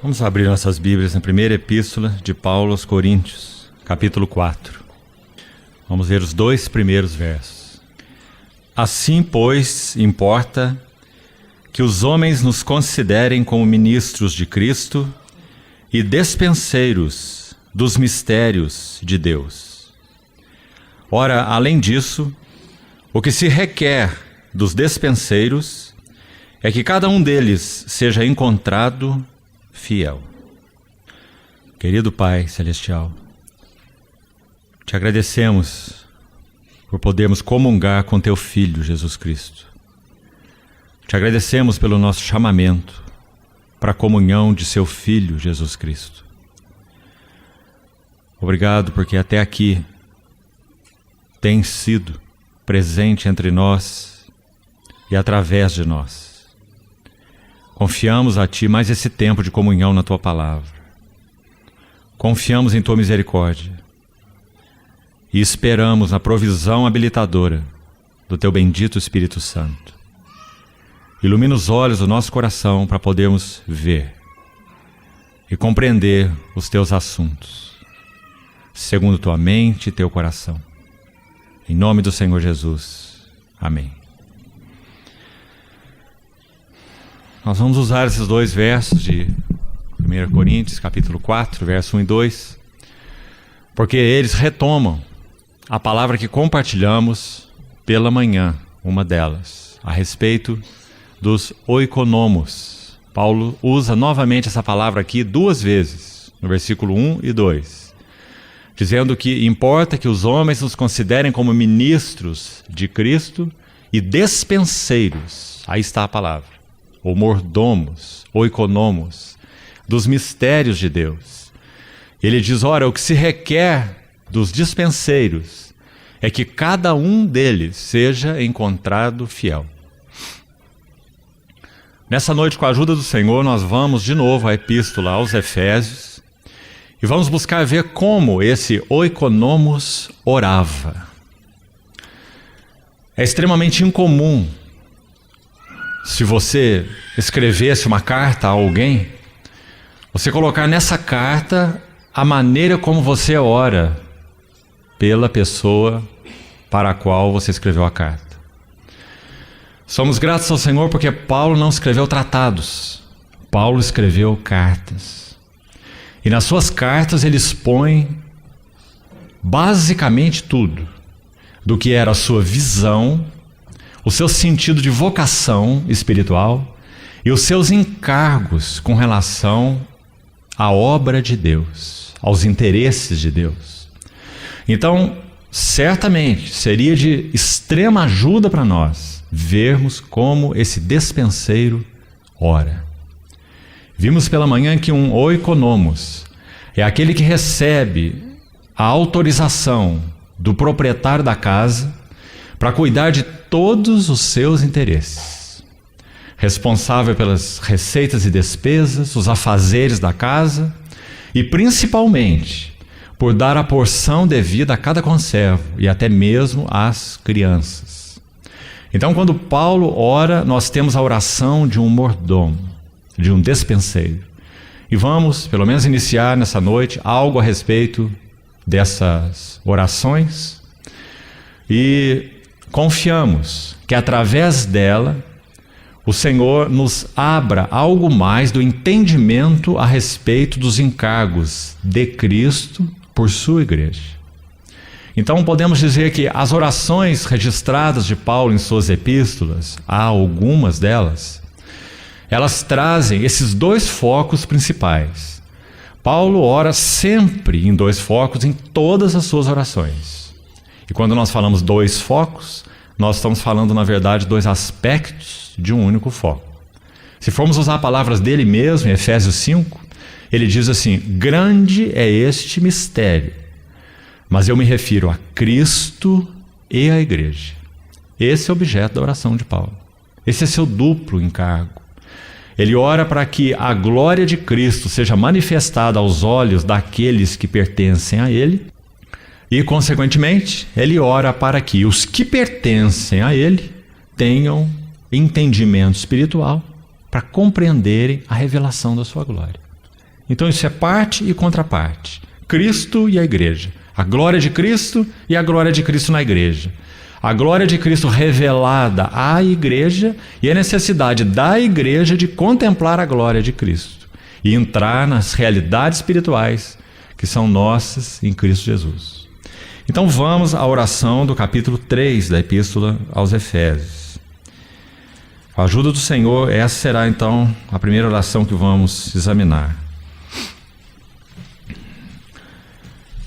Vamos abrir nossas Bíblias na primeira epístola de Paulo aos Coríntios, capítulo 4. Vamos ver os 2 primeiros versos. Assim, pois, importa que os homens nos considerem como ministros de Cristo e despenseiros dos mistérios de Deus. Ora, além disso, o que se requer dos despenseiros é que cada um deles seja encontrado fiel. Querido Pai Celestial, te agradecemos por podermos comungar com Teu Filho Jesus Cristo. Te agradecemos pelo nosso chamamento para a comunhão de Seu Filho Jesus Cristo. Obrigado porque até aqui tem sido presente entre nós e através de nós. Confiamos a Ti mais esse tempo de comunhão na Tua Palavra. Confiamos em Tua misericórdia e esperamos na provisão habilitadora do Teu bendito Espírito Santo. Ilumina os olhos do nosso coração para podermos ver e compreender os Teus assuntos, segundo Tua mente e Teu coração. Em nome do Senhor Jesus. Amém. Nós vamos usar esses 2 versos de 1 Coríntios, capítulo 4, verso 1 e 2, porque eles retomam a palavra que compartilhamos pela manhã, uma delas, a respeito dos oikonomos. Paulo usa novamente essa palavra aqui 2 vezes, no versículo 1 e 2, dizendo que importa que os homens nos considerem como ministros de Cristo e despenseiros, aí está a palavra, ou mordomos, oikonomos, dos mistérios de Deus. Ele diz, ora, o que se requer dos dispenseiros é que cada um deles seja encontrado fiel. Nessa noite, com a ajuda do Senhor, nós vamos de novo à epístola aos Efésios e vamos buscar ver como esse oikonomos orava. É extremamente incomum, se você escrevesse uma carta a alguém, você colocar nessa carta a maneira como você ora pela pessoa para a qual você escreveu a carta. Somos gratos ao Senhor porque Paulo não escreveu tratados, Paulo escreveu cartas. E nas suas cartas ele expõe basicamente tudo do que era a sua visão, o seu sentido de vocação espiritual e os seus encargos com relação à obra de Deus, aos interesses de Deus. Então, certamente seria de extrema ajuda para nós vermos como esse despenseiro ora. Vimos pela manhã que um oikonomos é aquele que recebe a autorização do proprietário da casa para cuidar de todos os seus interesses. Responsável pelas receitas e despesas, os afazeres da casa e principalmente por dar a porção devida a cada conservo e até mesmo às crianças. Então, quando Paulo ora, nós temos a oração de um mordomo, de um despenseiro. E vamos, pelo menos, iniciar nessa noite algo a respeito dessas orações e confiamos que através dela o Senhor nos abra algo mais do entendimento a respeito dos encargos de Cristo por sua igreja. Então podemos dizer que as orações registradas de Paulo em suas epístolas, há algumas delas, elas trazem esses 2 focos principais. Paulo ora sempre em 2 focos em todas as suas orações. E quando nós falamos 2 focos, nós estamos falando, na verdade, 2 aspectos de um único foco. Se formos usar palavras dele mesmo, em Efésios 5, ele diz assim, grande é este mistério, mas eu me refiro a Cristo e à igreja. Esse é o objeto da oração de Paulo. Esse é seu duplo encargo. Ele ora para que a glória de Cristo seja manifestada aos olhos daqueles que pertencem a Ele e, consequentemente, Ele ora para que os que pertencem a Ele tenham entendimento espiritual para compreenderem a revelação da sua glória. Então isso é parte e contraparte. Cristo e a igreja. A glória de Cristo e a glória de Cristo na igreja. A glória de Cristo revelada à igreja e a necessidade da igreja de contemplar a glória de Cristo e entrar nas realidades espirituais que são nossas em Cristo Jesus. Então vamos à oração do capítulo 3 da Epístola aos Efésios. Com a ajuda do Senhor, essa será então a primeira oração que vamos examinar.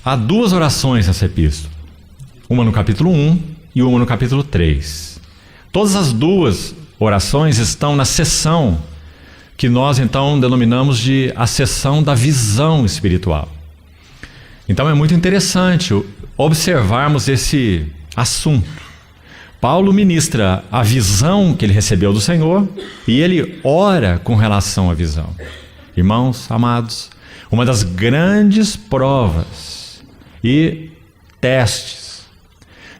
Há duas orações nessa epístola, uma no capítulo 1 e uma no capítulo 3. Todas as duas orações estão na seção que nós então denominamos de a seção da visão espiritual. Então é muito interessante observarmos esse assunto. Paulo ministra a visão que ele recebeu do Senhor e ele ora com relação à visão. Irmãos amados, uma das grandes provas e testes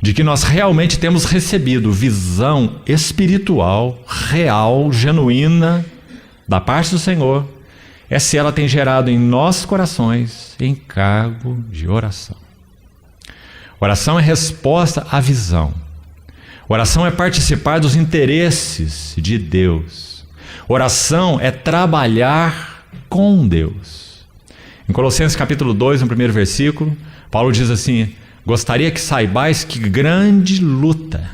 de que nós realmente temos recebido visão espiritual, real, genuína, da parte do Senhor, é se ela tem gerado em nossos corações encargo de oração. Oração é resposta à visão. Oração é participar dos interesses de Deus. Oração é trabalhar com Deus. Em Colossenses capítulo 2, no primeiro versículo, Paulo diz assim: gostaria que saibais que grande luta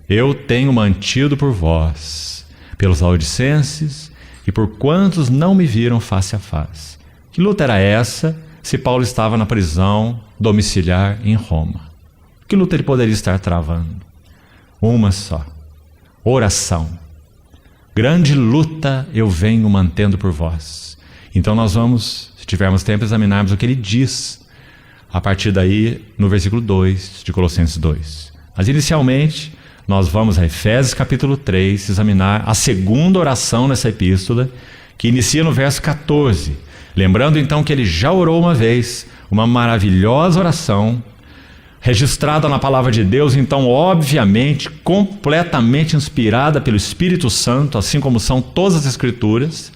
eu tenho mantido por vós, pelos laodicenses e por quantos não me viram face a face. Que luta era essa se Paulo estava na prisão domiciliar em Roma? Que luta ele poderia estar travando? Uma só: oração. Grande luta eu venho mantendo por vós. Então nós vamos, se tivermos tempo, examinarmos o que ele diz a partir daí no versículo 2 de Colossenses 2. Mas inicialmente nós vamos a Efésios capítulo 3 examinar a segunda oração nessa epístola, que inicia no verso 14. Lembrando então que ele já orou uma vez, uma maravilhosa oração, registrada na palavra de Deus, então obviamente, completamente inspirada pelo Espírito Santo, assim como são todas as Escrituras.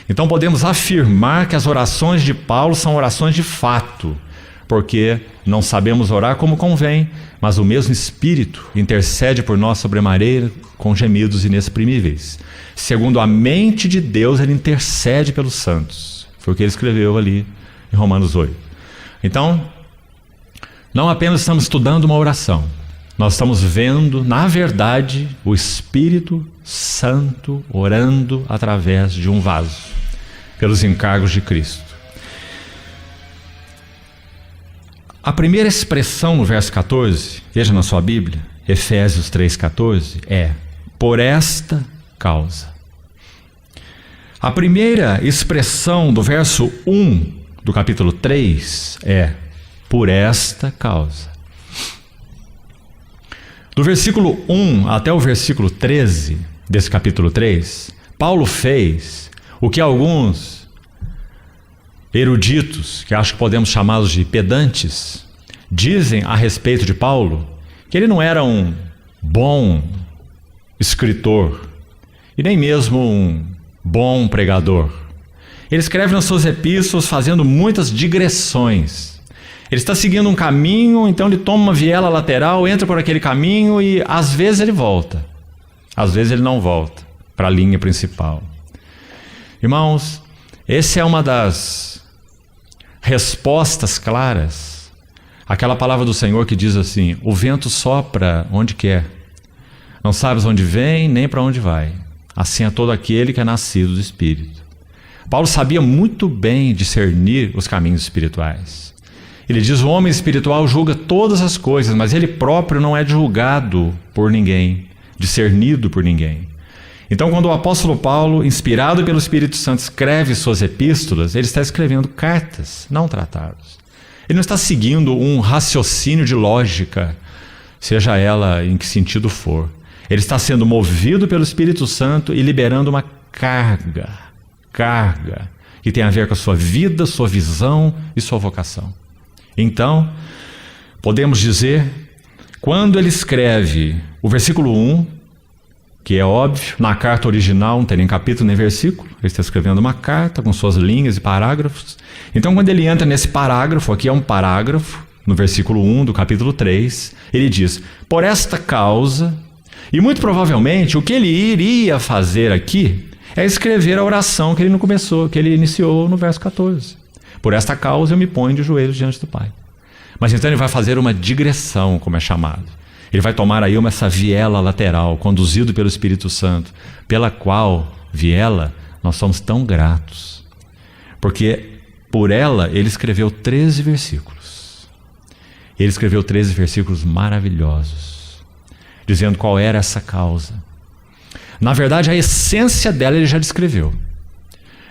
Então podemos afirmar que as orações de Paulo são orações de fato, porque não sabemos orar como convém, mas o mesmo Espírito intercede por nós sobremaneira com gemidos inexprimíveis. Segundo a mente de Deus, ele intercede pelos santos. Foi o que ele escreveu ali em Romanos 8. Então, não apenas estamos estudando uma oração, nós estamos vendo, na verdade, o Espírito Santo orando através de um vaso, pelos encargos de Cristo. A primeira expressão no verso 14, veja na sua Bíblia, Efésios 3,14, é por esta causa. A primeira expressão do verso 1 do capítulo 3 é por esta causa. Do versículo 1 até o versículo 13 desse capítulo 3, Paulo fez o que alguns eruditos, que acho que podemos chamá-los de pedantes, dizem a respeito de Paulo, que ele não era um bom escritor e nem mesmo um bom pregador. Ele escreve nas suas epístolas fazendo muitas digressões. Ele está seguindo um caminho, então ele toma uma viela lateral, entra por aquele caminho e às vezes ele volta, às vezes ele não volta para a linha principal. Irmãos, essa é uma das respostas claras àquela palavra do Senhor que diz assim: o vento sopra onde quer, não sabes onde vem nem para onde vai, assim é todo aquele que é nascido do Espírito. Paulo sabia muito bem discernir os caminhos espirituais. Ele diz: o homem espiritual julga todas as coisas, mas ele próprio não é julgado por ninguém, discernido por ninguém. Então, quando o apóstolo Paulo, inspirado pelo Espírito Santo, escreve suas epístolas, ele está escrevendo cartas, não tratados. Ele não está seguindo um raciocínio de lógica, seja ela em que sentido for. Ele está sendo movido pelo Espírito Santo e liberando uma carga que tem a ver com a sua vida, sua visão e sua vocação. Então, podemos dizer, quando ele escreve o versículo 1, que é óbvio. Na carta original não tem nem capítulo nem versículo. Ele está escrevendo uma carta com suas linhas e parágrafos. Então, quando ele entra nesse parágrafo, aqui é um parágrafo, no versículo 1 do capítulo 3, ele diz: por esta causa, e muito provavelmente o que ele iria fazer aqui é escrever a oração que ele não começou, que ele iniciou no verso 14. Por esta causa eu me ponho de joelhos diante do Pai. Mas então ele vai fazer uma digressão, como é chamado. Ele vai tomar aí essa viela lateral, conduzido pelo Espírito Santo, pela qual viela nós somos tão gratos. Porque por ela ele escreveu 13 versículos. Ele escreveu 13 versículos maravilhosos, dizendo qual era essa causa. Na verdade, a essência dela ele já descreveu.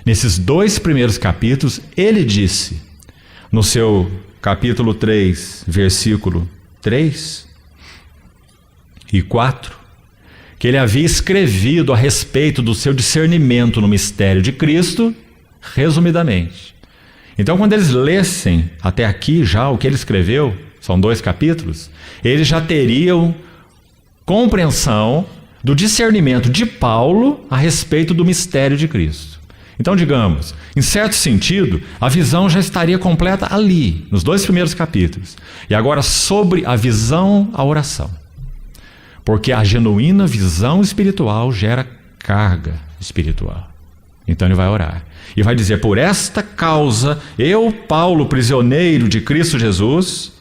Nesses 2 primeiros capítulos, ele disse, no seu capítulo 3, versículo 3 e 4, que ele havia escrevido a respeito do seu discernimento no mistério de Cristo, resumidamente. Então, quando eles lessem até aqui já o que ele escreveu, são 2 capítulos, eles já teriam compreensão do discernimento de Paulo a respeito do mistério de Cristo. Então, digamos, em certo sentido, a visão já estaria completa ali, nos 2 primeiros capítulos. E agora, sobre a visão, a oração. Porque a genuína visão espiritual gera carga espiritual. Então ele vai orar. E vai dizer, por esta causa, eu, Paulo, prisioneiro de Cristo Jesus,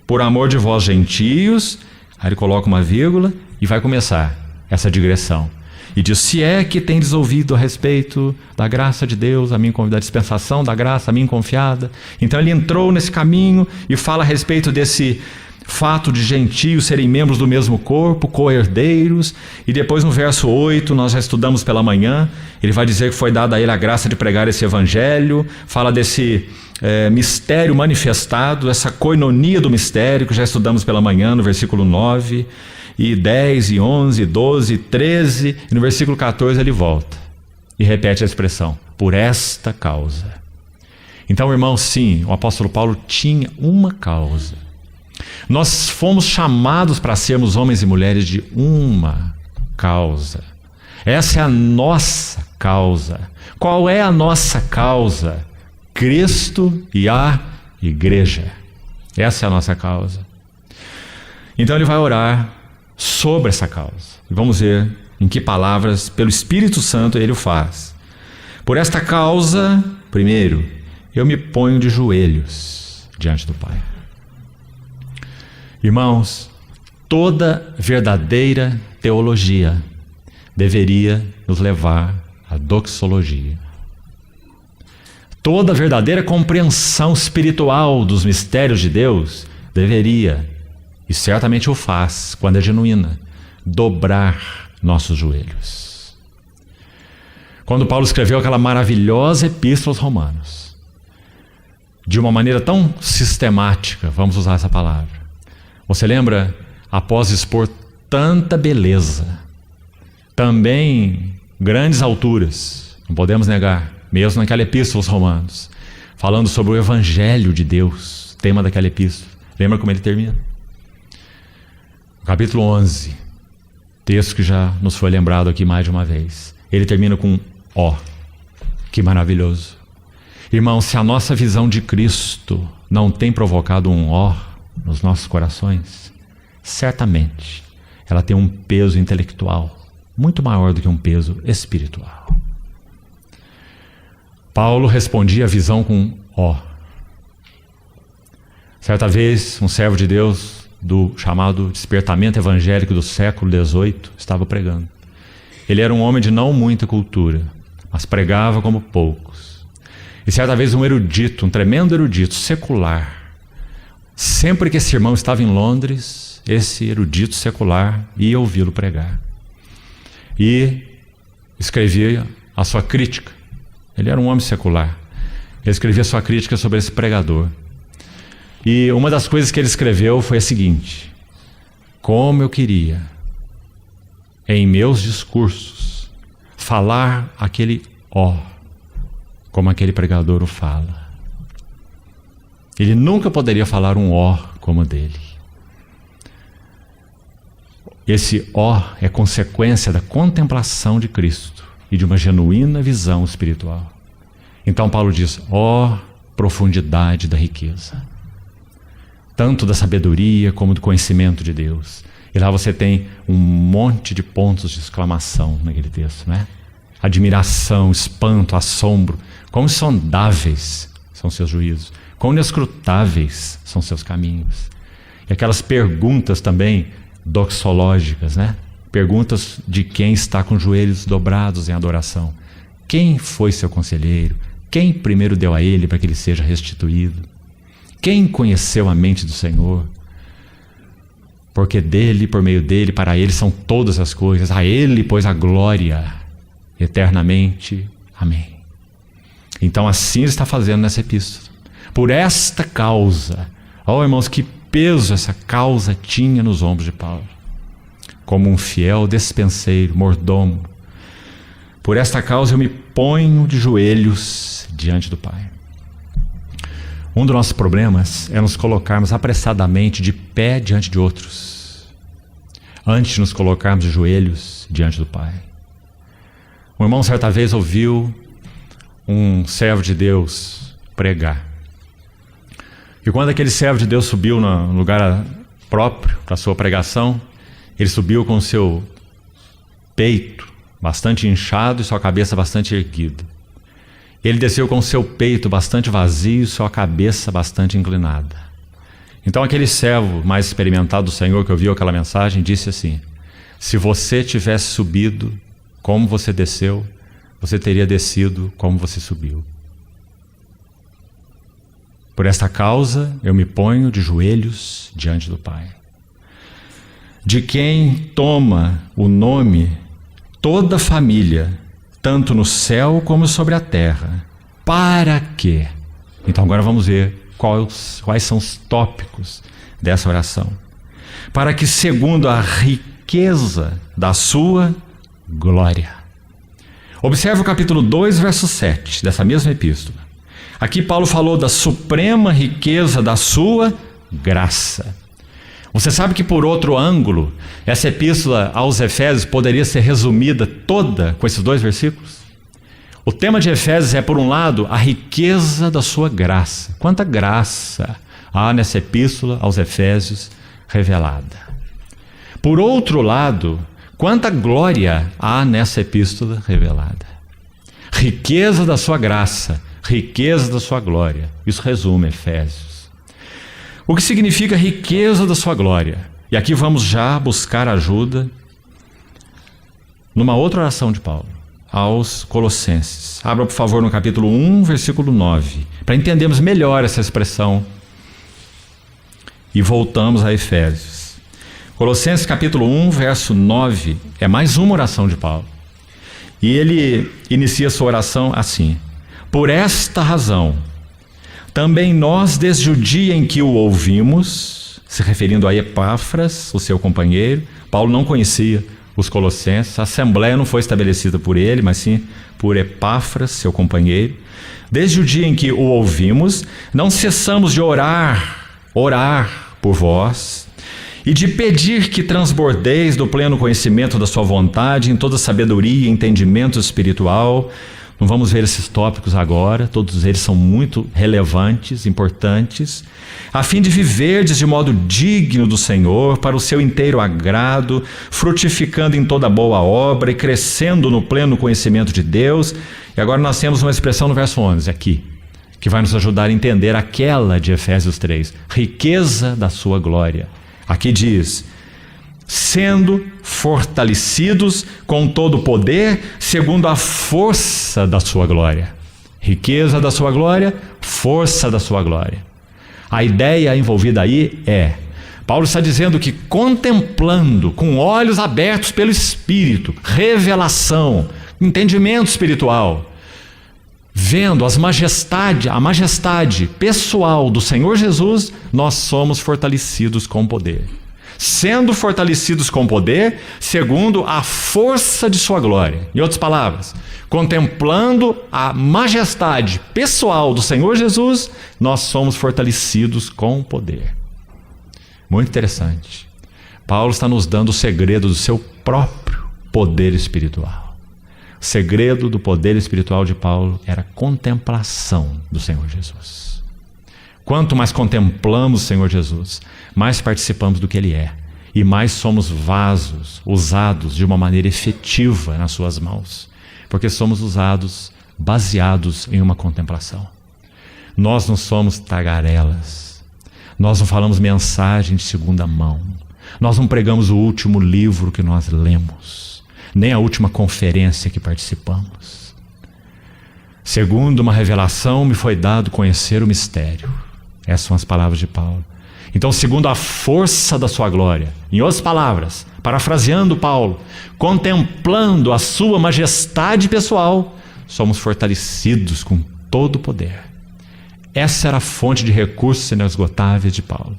por amor de vós gentios, aí ele coloca uma vírgula e vai começar essa digressão. E diz, se é que tendes ouvido a respeito da graça de Deus, a mim convidada, da dispensação da graça, a mim confiada. Então ele entrou nesse caminho e fala a respeito desse fato de gentios serem membros do mesmo corpo, co-herdeiros. E depois no verso 8, nós já estudamos pela manhã, ele vai dizer que foi dada a ele a graça de pregar esse evangelho. Fala desse mistério manifestado, essa koinonia do mistério, que já estudamos pela manhã no versículo 9. E 10, e 11, e 12, e 13, e no versículo 14 ele volta e repete a expressão, por esta causa. Então, irmão, sim, o apóstolo Paulo tinha uma causa. Nós fomos chamados para sermos homens e mulheres de uma causa. Essa é a nossa causa. Qual é a nossa causa? Cristo e a igreja. Essa é a nossa causa. Então ele vai orar sobre essa causa. Vamos ver em que palavras, pelo Espírito Santo, ele o faz. Por esta causa, primeiro, eu me ponho de joelhos diante do Pai. Irmãos, toda verdadeira teologia deveria nos levar à doxologia. Toda verdadeira compreensão espiritual dos mistérios de Deus deveria, e certamente o faz, quando é genuína, dobrar nossos joelhos. Quando Paulo escreveu aquela maravilhosa epístola aos Romanos, de uma maneira tão sistemática, vamos usar essa palavra. Você lembra, após expor tanta beleza, também grandes alturas, não podemos negar, mesmo naquela epístola aos Romanos, falando sobre o Evangelho de Deus, tema daquela epístola. Lembra como ele termina? Capítulo 11, texto que já nos foi lembrado aqui mais de uma vez. Ele termina com ó. Que maravilhoso. Irmão, se a nossa visão de Cristo não tem provocado um ó nos nossos corações, certamente ela tem um peso intelectual muito maior do que um peso espiritual. Paulo respondia a visão com ó. Certa vez, um servo de Deus do chamado despertamento evangélico do século XVIII estava pregando. Ele era um homem de não muita cultura, mas pregava como poucos. E certa vez um erudito, um tremendo erudito secular, sempre que esse irmão estava em Londres, esse erudito secular ia ouvi-lo pregar e escrevia a sua crítica. Ele era um homem secular. Ele escrevia a sua crítica sobre esse pregador. E uma das coisas que ele escreveu foi a seguinte: como eu queria, em meus discursos, falar aquele ó, como aquele pregador o fala. Ele nunca poderia falar um ó como o dele. Esse ó é consequência da contemplação de Cristo e de uma genuína visão espiritual. Então Paulo diz, ó profundidade da riqueza, tanto da sabedoria como do conhecimento de Deus. E lá você tem um monte de pontos de exclamação naquele texto, né? Admiração, espanto, assombro. Quão insondáveis são seus juízos, quão inescrutáveis são seus caminhos. E aquelas perguntas também doxológicas, né? Perguntas de quem está com os joelhos dobrados em adoração. Quem foi seu conselheiro? Quem primeiro deu a ele para que ele seja restituído? Quem conheceu a mente do Senhor? Porque dele, por meio dele, para ele são todas as coisas. A ele, pois, a glória eternamente. Amém. Então assim ele está fazendo nessa epístola. Por esta causa, ó irmãos, que peso essa causa tinha nos ombros de Paulo. Como um fiel despenseiro, mordomo. Por esta causa eu me ponho de joelhos diante do Pai. Um dos nossos problemas é nos colocarmos apressadamente de pé diante de outros, antes de nos colocarmos de joelhos diante do Pai. Um irmão certa vez ouviu um servo de Deus pregar. E quando aquele servo de Deus subiu no lugar próprio para a sua pregação, ele subiu com o seu peito bastante inchado e sua cabeça bastante erguida. Ele desceu com o seu peito bastante vazio e sua cabeça bastante inclinada. Então aquele servo mais experimentado do Senhor que ouviu aquela mensagem disse assim: se você tivesse subido como você desceu, você teria descido como você subiu. Por esta causa eu me ponho de joelhos diante do Pai, de quem toma o nome toda a família, tanto no céu como sobre a terra. Para quê? Então agora vamos ver quais são os tópicos dessa oração. Para que, segundo a riqueza da sua glória. Observe o capítulo 2, verso 7 dessa mesma epístola. Aqui Paulo falou da suprema riqueza da sua graça. Você sabe que, por outro ângulo, essa epístola aos Efésios poderia ser resumida toda com esses dois versículos? O tema de Efésios é, por um lado, a riqueza da sua graça. Quanta graça há nessa epístola aos Efésios revelada. Por outro lado, quanta glória há nessa epístola revelada. Riqueza da sua graça, riqueza da sua glória. Isso resume Efésios. O que significa riqueza da sua glória? E aqui vamos já buscar ajuda numa outra oração de Paulo, aos Colossenses. Abra, por favor, no capítulo 1, versículo 9, para entendermos melhor essa expressão. E voltamos a Efésios. Colossenses capítulo 1, verso 9, é mais uma oração de Paulo. E ele inicia sua oração assim: por esta razão, também nós, desde o dia em que o ouvimos, se referindo a Epáfras, o seu companheiro. Paulo não conhecia os Colossenses, a assembleia não foi estabelecida por ele, mas sim por Epáfras, seu companheiro. Desde o dia em que o ouvimos, não cessamos de orar por vós, e de pedir que transbordeis do pleno conhecimento da sua vontade, em toda sabedoria e entendimento espiritual. Não vamos ver esses tópicos agora, todos eles são muito relevantes, importantes, a fim de viverdes de modo digno do Senhor, para o seu inteiro agrado, frutificando em toda boa obra e crescendo no pleno conhecimento de Deus. E agora nós temos uma expressão no verso 11 aqui, que vai nos ajudar a entender aquela de Efésios 3, riqueza da sua glória. Aqui diz: sendo fortalecidos com todo o poder, segundo a força da sua glória. Riqueza da sua glória, força da sua glória. A ideia envolvida aí é, Paulo está dizendo que contemplando, com olhos abertos pelo Espírito, revelação, entendimento espiritual, vendo a majestade pessoal do Senhor Jesus, nós somos fortalecidos com poder. Sendo fortalecidos com poder, segundo a força de sua glória. Em outras palavras, contemplando a majestade pessoal do Senhor Jesus, nós somos fortalecidos com poder. Muito interessante. Paulo está nos dando o segredo do seu próprio poder espiritual. O segredo do poder espiritual de Paulo era a contemplação do Senhor Jesus. Quanto mais contemplamos o Senhor Jesus, mais participamos do que Ele é. E mais somos vasos usados de uma maneira efetiva nas suas mãos. Porque somos usados baseados em uma contemplação. Nós não somos tagarelas. Nós não falamos mensagem de segunda mão. Nós não pregamos o último livro que nós lemos, nem a última conferência que participamos. Segundo uma revelação, me foi dado conhecer o mistério. Essas são as palavras de Paulo. Então, segundo a força da sua glória, em outras palavras, parafraseando Paulo, contemplando a sua majestade pessoal, somos fortalecidos com todo o poder. Essa era a fonte de recursos inesgotáveis de Paulo.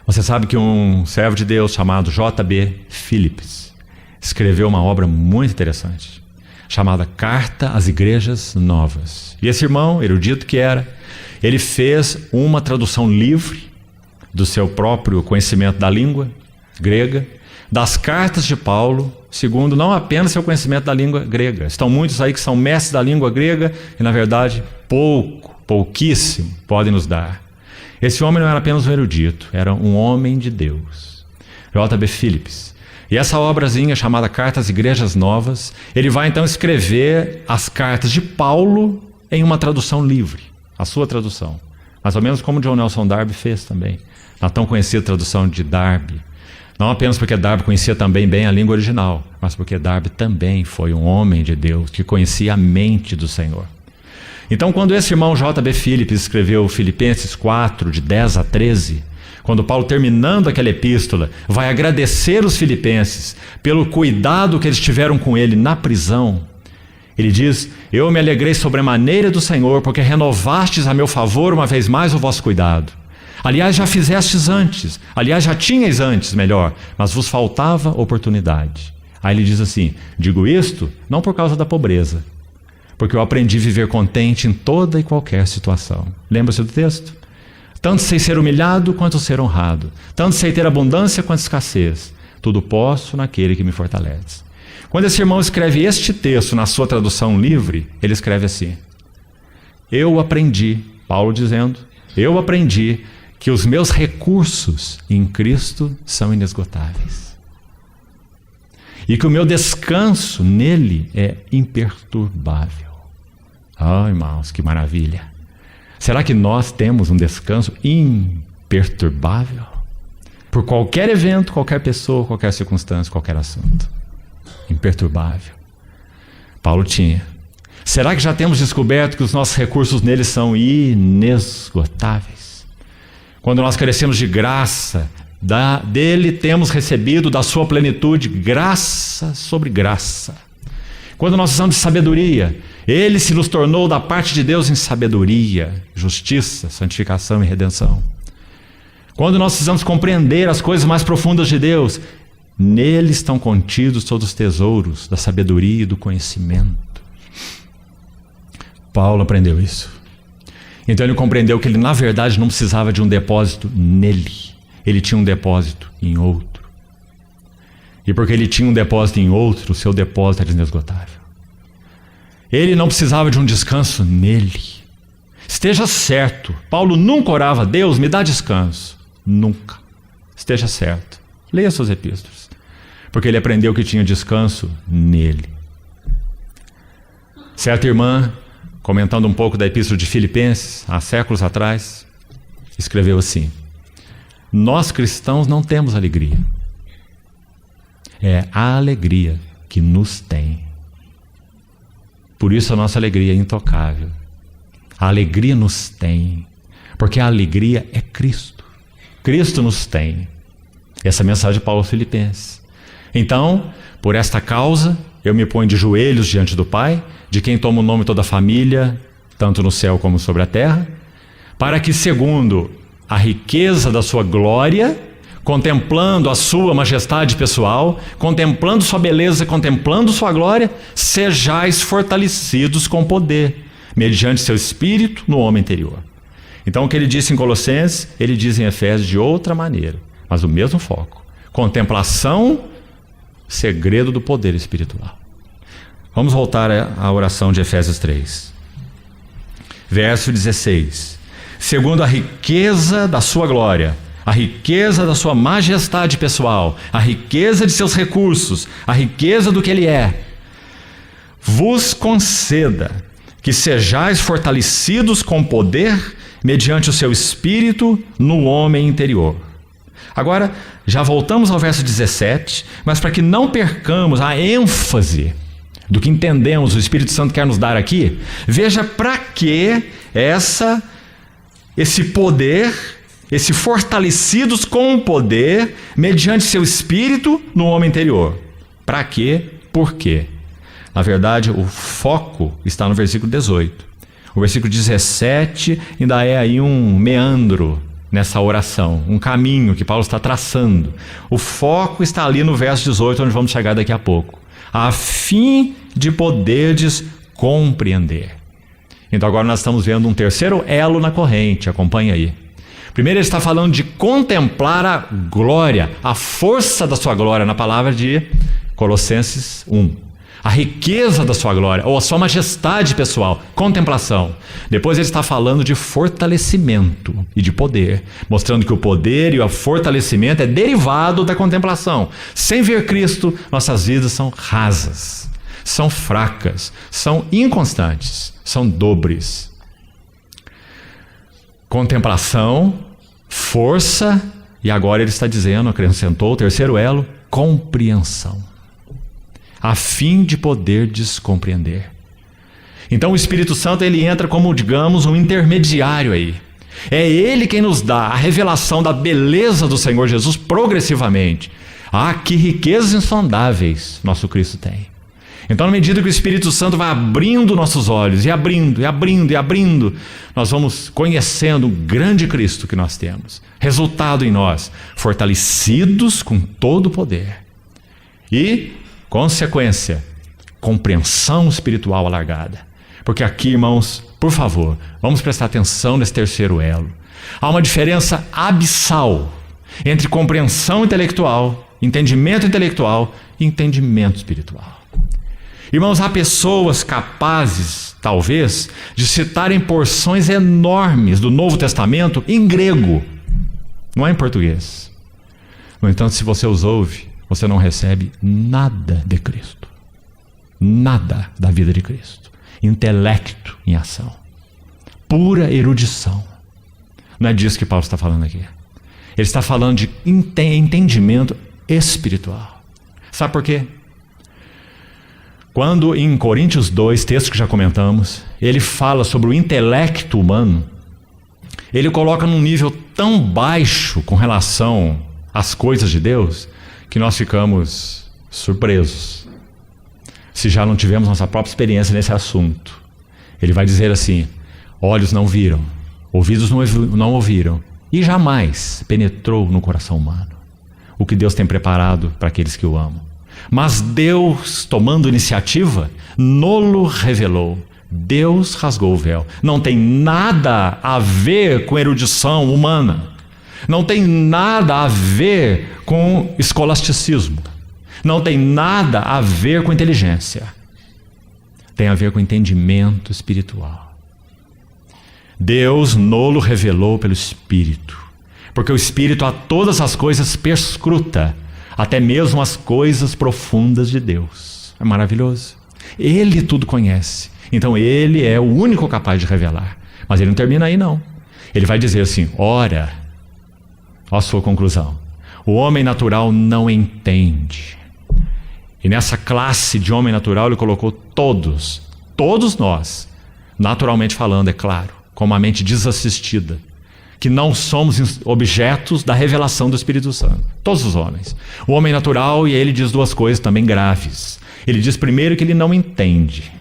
Você sabe que um servo de Deus chamado J.B. Phillips escreveu uma obra muito interessante, chamada Carta às Igrejas Novas. E esse irmão, erudito que era, ele fez uma tradução livre do seu próprio conhecimento da língua grega, das cartas de Paulo, segundo não apenas seu conhecimento da língua grega. Estão muitos aí que são mestres da língua grega e, na verdade, pouquíssimo podem nos dar. Esse homem não era apenas um erudito, era um homem de Deus. J.B. Phillips. E essa obrazinha chamada Carta às Igrejas Novas, ele vai então escrever as cartas de Paulo em uma tradução livre, a sua tradução. Mais ou menos como John Nelson Darby fez também, na tão conhecida tradução de Darby. Não apenas porque Darby conhecia também bem a língua original, mas porque Darby também foi um homem de Deus que conhecia a mente do Senhor. Então, quando esse irmão J.B. Phillips escreveu Filipenses 4, de 10 a 13, quando Paulo, terminando aquela epístola, vai agradecer os filipenses pelo cuidado que eles tiveram com ele na prisão, ele diz: eu me alegrei sobremaneira do Senhor, porque renovastes a meu favor uma vez mais o vosso cuidado. Aliás, já fizestes antes, aliás, já tinhais antes, melhor, mas vos faltava oportunidade. Aí ele diz assim: digo isto não por causa da pobreza, porque eu aprendi a viver contente em toda e qualquer situação. Lembra-se do texto? Tanto sei ser humilhado quanto ser honrado, tanto sei ter abundância quanto escassez, tudo posso naquele que me fortalece. Quando esse irmão escreve este texto na sua tradução livre, ele escreve assim: eu aprendi, Paulo dizendo, eu aprendi que os meus recursos em Cristo são inesgotáveis. E que o meu descanso nele é imperturbável. Ah, irmãos, que maravilha! Será que nós temos um descanso imperturbável? Por qualquer evento, qualquer pessoa, qualquer circunstância, qualquer assunto. Imperturbável. Paulo tinha. Será que já temos descoberto que os nossos recursos nele são inesgotáveis? Quando nós carecemos de graça, dele temos recebido da sua plenitude graça sobre graça. Quando nós precisamos de sabedoria, ele se nos tornou da parte de Deus em sabedoria, justiça, santificação e redenção. Quando nós precisamos compreender as coisas mais profundas de Deus, nele estão contidos todos os tesouros da sabedoria e do conhecimento. Paulo aprendeu isso. Então ele compreendeu que ele na verdade não precisava de um depósito nele. Ele tinha um depósito em outro. E porque ele tinha um depósito em outro, o seu depósito era inesgotável. Ele não precisava de um descanso nele. Esteja certo, Paulo nunca orava: Deus, me dá descanso. Nunca. Esteja certo. Leia suas epístolas. Porque ele aprendeu que tinha descanso nele. Certa irmã, comentando um pouco da epístola de Filipenses, há séculos atrás, escreveu assim: nós cristãos não temos alegria. É a alegria que nos tem. Por isso a nossa alegria é intocável. A alegria nos tem, porque a alegria é Cristo. Cristo nos tem. Essa é a mensagem de Paulo aos Filipenses. Então, por esta causa, eu me ponho de joelhos diante do Pai, de quem toma o nome toda a família, tanto no céu como sobre a terra, para que, segundo a riqueza da sua glória, contemplando a sua majestade pessoal, contemplando sua beleza, contemplando sua glória, sejais fortalecidos com poder, mediante seu espírito no homem interior. Então o que ele disse em Colossenses, ele diz em Efésios de outra maneira, mas o mesmo foco. Contemplação, segredo do poder espiritual. Vamos voltar à oração de Efésios 3. Verso 16. Segundo a riqueza da sua glória, a riqueza da sua majestade pessoal, a riqueza de seus recursos, a riqueza do que Ele é, vos conceda que sejais fortalecidos com poder mediante o seu Espírito no homem interior. Agora, já voltamos ao verso 17, mas para que não percamos a ênfase do que entendemos, o Espírito Santo quer nos dar aqui, veja para que esse poder, esse fortalecidos com o poder, mediante seu Espírito no homem interior. Para quê? Por quê? Na verdade, o foco está no versículo 18. O versículo 17 ainda é aí um meandro nessa oração, um caminho que Paulo está traçando. O foco está ali no verso 18, onde vamos chegar daqui a pouco. A fim de poderdes compreender. Então agora nós estamos vendo um terceiro elo na corrente, acompanha aí. Primeiro ele está falando de contemplar a glória, a força da sua glória, na palavra de Colossenses 1. A riqueza da sua glória, ou a sua majestade pessoal, contemplação. Depois ele está falando de fortalecimento e de poder, mostrando que o poder e o fortalecimento é derivado da contemplação. Sem ver Cristo, nossas vidas são rasas, são fracas, são inconstantes, são dobres. Contemplação, força, e agora ele está dizendo, acrescentou o terceiro elo, compreensão. A fim de poderdes compreender. Então o Espírito Santo ele entra como, digamos, um intermediário aí. É Ele quem nos dá a revelação da beleza do Senhor Jesus progressivamente. Ah, que riquezas insondáveis nosso Cristo tem. Então, na medida que o Espírito Santo vai abrindo nossos olhos, e abrindo, e abrindo, e abrindo, nós vamos conhecendo o grande Cristo que nós temos. Resultado em nós, fortalecidos com todo o poder. E consequência, compreensão espiritual alargada. Porque aqui, irmãos, por favor, vamos prestar atenção nesse terceiro elo. Há uma diferença abissal entre compreensão intelectual, entendimento intelectual e entendimento espiritual. Irmãos, há pessoas capazes, talvez, de citarem porções enormes do Novo Testamento em grego, não é em português. No entanto, se você os ouve, você não recebe nada de Cristo. Nada da vida de Cristo. Intelecto em ação. Pura erudição. Não é disso que Paulo está falando aqui. Ele está falando de entendimento espiritual. Sabe por quê? Quando em Coríntios 2, texto que já comentamos, ele fala sobre o intelecto humano, ele coloca num nível tão baixo com relação às coisas de Deus, que nós ficamos surpresos, se já não tivemos nossa própria experiência nesse assunto. Ele vai dizer assim: olhos não viram, ouvidos não ouviram, e jamais penetrou no coração humano o que Deus tem preparado para aqueles que o amam. Mas Deus, tomando iniciativa, nolo revelou. Deus rasgou o véu. Não tem nada a ver com erudição humana. Não tem nada a ver com escolasticismo. Não tem nada a ver com inteligência. Tem a ver com entendimento espiritual. Deus nolo revelou pelo Espírito. Porque o Espírito a todas as coisas perscruta, até mesmo as coisas profundas de Deus. É maravilhoso. Ele tudo conhece. Então ele é o único capaz de revelar. Mas ele não termina aí não. Ele vai dizer assim: ora, olha a sua conclusão. O homem natural não entende. E nessa classe de homem natural ele colocou todos nós, naturalmente falando, é claro, com uma mente desassistida, que não somos objetos da revelação do Espírito Santo. Todos os homens. O homem natural, e ele diz duas coisas também graves. Ele diz primeiro que ele não entende.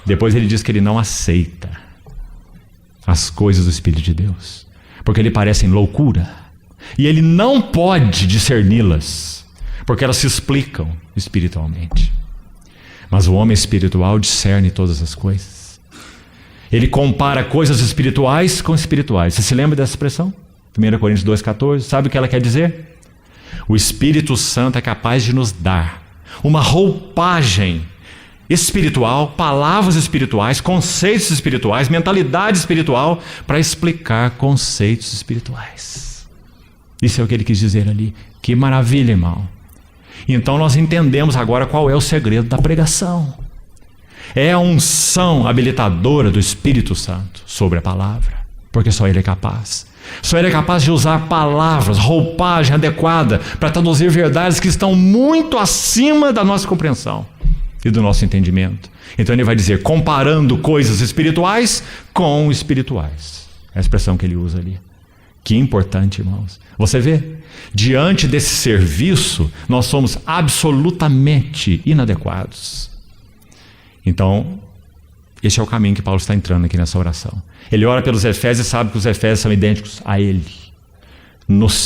Depois ele diz que ele não aceita as coisas do Espírito de Deus, porque lhe parecem loucura. E ele não pode discerni-las, porque elas se explicam espiritualmente. Mas o homem espiritual discerne todas as coisas. Ele compara coisas espirituais com espirituais. Você se lembra dessa expressão? 1 Coríntios 2,14. Sabe o que ela quer dizer? O Espírito Santo é capaz de nos dar uma roupagem espiritual, palavras espirituais, conceitos espirituais, mentalidade espiritual para explicar conceitos espirituais. Isso é o que ele quis dizer ali. Que maravilha, irmão. Então nós entendemos agora qual é o segredo da pregação. É a unção habilitadora do Espírito Santo sobre a palavra, porque só ele é capaz. Só ele é capaz de usar palavras, roupagem adequada para traduzir verdades que estão muito acima da nossa compreensão e do nosso entendimento. Então ele vai dizer, comparando coisas espirituais com espirituais. É a expressão que ele usa ali. Que importante, irmãos. Você vê? Diante desse serviço, nós somos absolutamente inadequados. Então, esse é o caminho que Paulo está entrando aqui nessa oração. Ele ora pelos Efésios e sabe que os Efésios são idênticos a ele.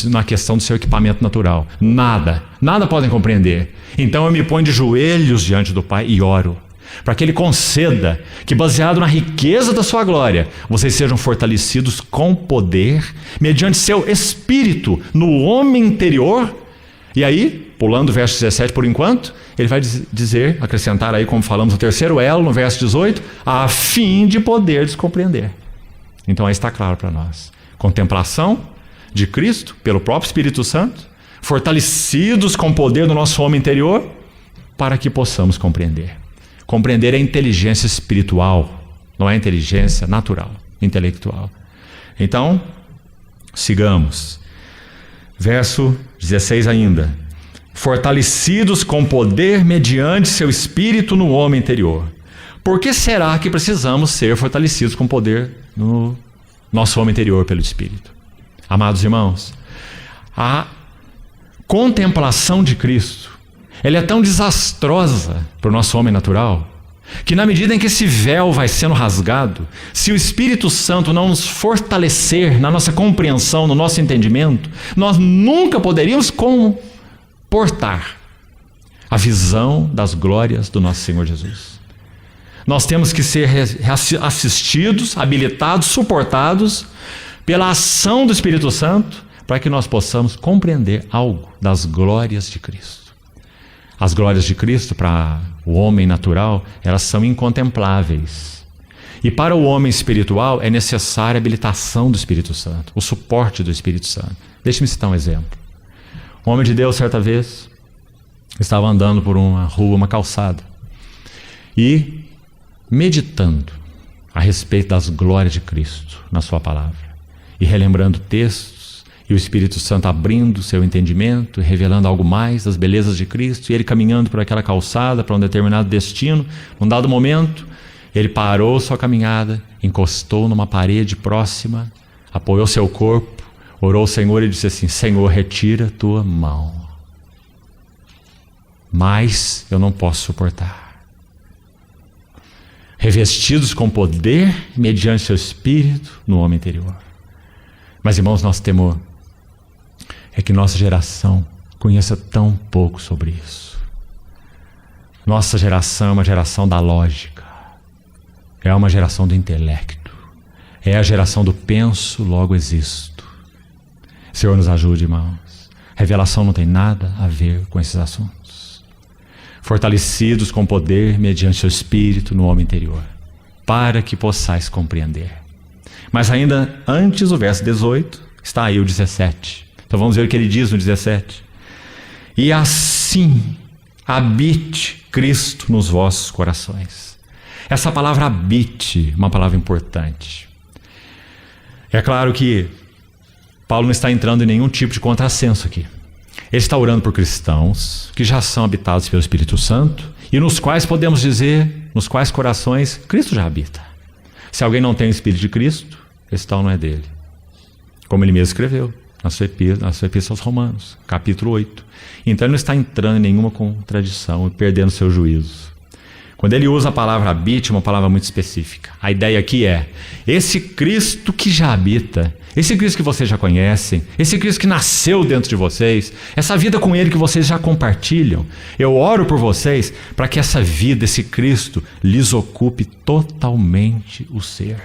Na questão do seu equipamento natural. Nada podem compreender. Então eu me ponho de joelhos diante do Pai e oro, para que Ele conceda que, baseado na riqueza da sua glória, vocês sejam fortalecidos com poder, mediante seu Espírito, no homem interior. E aí, pulando o verso 17 por enquanto, ele vai dizer, acrescentar aí, como falamos, o terceiro elo, no verso 18, a fim de poderes compreender. Então aí está claro para nós. Contemplação de Cristo, pelo próprio Espírito Santo, fortalecidos com o poder do nosso homem interior, para que possamos compreender. Compreender é inteligência espiritual, não é inteligência natural, intelectual. Então, sigamos. Verso 16 ainda. Fortalecidos com poder mediante seu Espírito no homem interior. Por que será que precisamos ser fortalecidos com poder no nosso homem interior pelo Espírito? Amados irmãos, a contemplação de Cristo, ela é tão desastrosa para o nosso homem natural, que na medida em que esse véu vai sendo rasgado, se o Espírito Santo não nos fortalecer na nossa compreensão, no nosso entendimento, nós nunca poderíamos comportar a visão das glórias do nosso Senhor Jesus. Nós temos que ser assistidos, habilitados, suportados pela ação do Espírito Santo, para que nós possamos compreender algo das glórias de Cristo. As glórias de Cristo, para o homem natural, elas são incontempláveis. E para o homem espiritual é necessária a habilitação do Espírito Santo, o suporte do Espírito Santo. Deixe-me citar um exemplo. Um homem de Deus, certa vez, estava andando por uma rua, uma calçada, e meditando a respeito das glórias de Cristo na sua palavra, e relembrando textos, e o Espírito Santo abrindo seu entendimento, revelando algo mais das belezas de Cristo, e ele caminhando por aquela calçada para um determinado destino. Num dado momento, ele parou sua caminhada, encostou numa parede próxima, apoiou seu corpo, orou ao Senhor e disse assim: Senhor, retira tua mão, mas eu não posso suportar. Revestidos com poder, mediante seu Espírito no homem interior. Mas, irmãos, nosso temor é que nossa geração conheça tão pouco sobre isso. Nossa geração é uma geração da lógica, é uma geração do intelecto, é a geração do penso, logo existo. Senhor, nos ajude, irmãos. Revelação não tem nada a ver com esses assuntos. Fortalecidos com poder mediante seu Espírito no homem interior, para que possais compreender. Mas ainda antes do verso 18, está aí o 17. Então vamos ver o que ele diz no 17. E assim habite Cristo nos vossos corações. Essa palavra habite é uma palavra importante. É claro que Paulo não está entrando em nenhum tipo de contrassenso aqui. Ele está orando por cristãos que já são habitados pelo Espírito Santo e nos quais podemos dizer, nos quais corações Cristo já habita. Se alguém não tem o Espírito de Cristo, esse tal não é dele. Como ele mesmo escreveu na sua epístola aos Romanos, capítulo 8. Então ele não está entrando em nenhuma contradição e perdendo seu juízo. Quando ele usa a palavra habite, é uma palavra muito específica. A ideia aqui é, esse Cristo que já habita, esse Cristo que vocês já conhecem, esse Cristo que nasceu dentro de vocês, essa vida com Ele que vocês já compartilham, eu oro por vocês para que essa vida, esse Cristo, lhes ocupe totalmente o ser.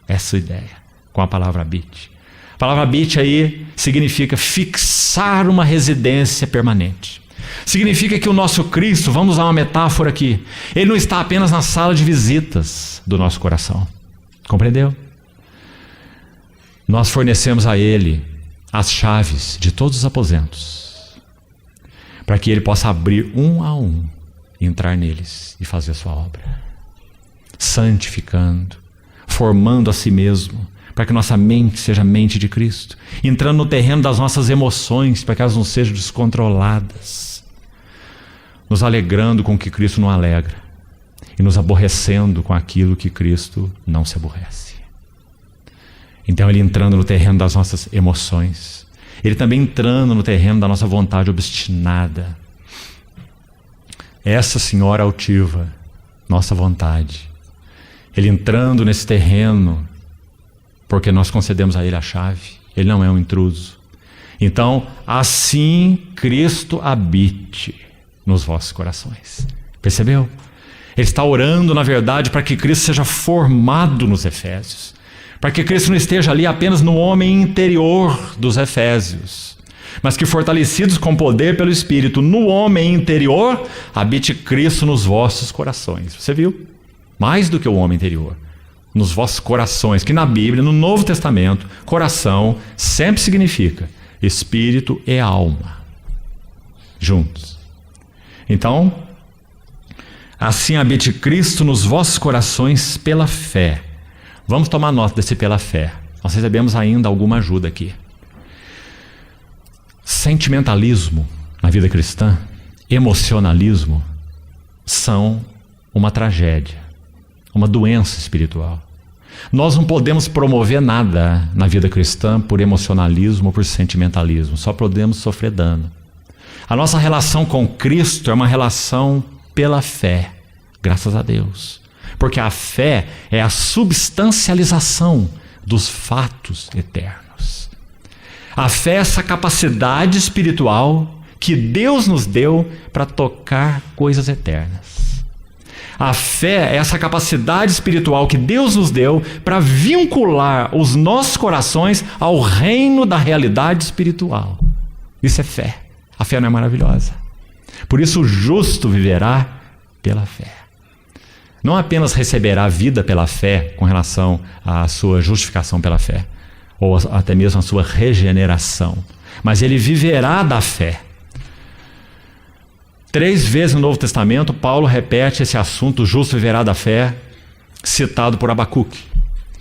Essa ideia, com a palavra habite. A palavra habite aí significa fixar uma residência permanente. Significa que o nosso Cristo, vamos usar uma metáfora aqui, ele não está apenas na sala de visitas do nosso coração. Compreendeu? Nós fornecemos a ele as chaves de todos os aposentos, para que ele possa abrir um a um, entrar neles e fazer a sua obra, santificando, formando a si mesmo, para que nossa mente seja a mente de Cristo, entrando no terreno das nossas emoções, para que elas não sejam descontroladas, nos alegrando com o que Cristo não alegra e nos aborrecendo com aquilo que Cristo não se aborrece. Então ele entrando no terreno das nossas emoções, ele também entrando no terreno da nossa vontade obstinada. Essa senhora altiva, nossa vontade, ele entrando nesse terreno, porque nós concedemos a ele a chave, ele não é um intruso. Então, assim Cristo habite nos vossos corações. Percebeu? Ele está orando, na verdade, para que Cristo seja formado nos Efésios, para que Cristo não esteja ali apenas no homem interior dos Efésios, mas que, fortalecidos com poder pelo Espírito no homem interior, habite Cristo nos vossos corações. Você viu? Mais do que o homem interior, nos vossos corações, que na Bíblia, no Novo Testamento, coração sempre significa espírito e alma juntos. Então, assim habite Cristo nos vossos corações pela fé. Vamos tomar nota desse pela fé. Nós recebemos ainda alguma ajuda aqui. Sentimentalismo na vida cristã, emocionalismo, são uma tragédia, uma doença espiritual. Nós não podemos promover nada na vida cristã por emocionalismo ou por sentimentalismo, só podemos sofrer dano. A nossa relação com Cristo é uma relação pela fé, graças a Deus. Porque a fé é a substancialização dos fatos eternos. A fé é essa capacidade espiritual que Deus nos deu para tocar coisas eternas. A fé é essa capacidade espiritual que Deus nos deu para vincular os nossos corações ao reino da realidade espiritual. Isso é fé. A fé não é maravilhosa? Por isso o justo viverá pela fé. Não apenas receberá vida pela fé com relação à sua justificação pela fé, ou até mesmo a sua regeneração, mas ele viverá da fé. 3 vezes no Novo Testamento, Paulo repete esse assunto, o justo viverá da fé, citado por Abacuque.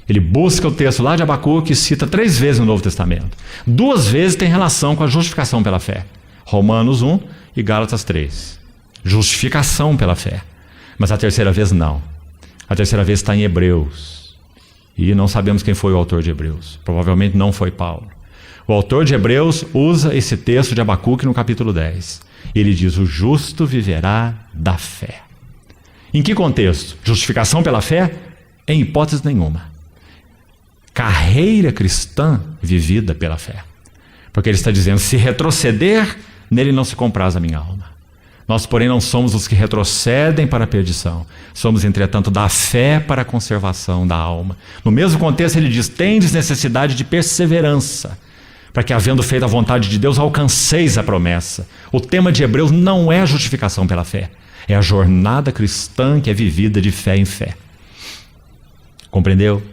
Ele busca o texto lá de Abacuque e cita 3 vezes no Novo Testamento. 2 vezes tem relação com a justificação pela fé. Romanos 1 e Gálatas 3. Justificação pela fé. Mas a terceira vez não. A terceira vez está em Hebreus. E não sabemos quem foi o autor de Hebreus. Provavelmente não foi Paulo. O autor de Hebreus usa esse texto de Abacuque no capítulo 10. Ele diz: o justo viverá da fé. Em que contexto? Justificação pela fé? Em hipótese nenhuma. Carreira cristã vivida pela fé. Porque ele está dizendo: se retroceder, nele não se compraz a minha alma. Nós, porém, não somos os que retrocedem para a perdição. Somos, entretanto, da fé para a conservação da alma. No mesmo contexto, ele diz: tendes necessidade de perseverança, para que, havendo feito a vontade de Deus, alcanceis a promessa. O tema de Hebreus não é a justificação pela fé. É a jornada cristã que é vivida de fé em fé. Compreendeu?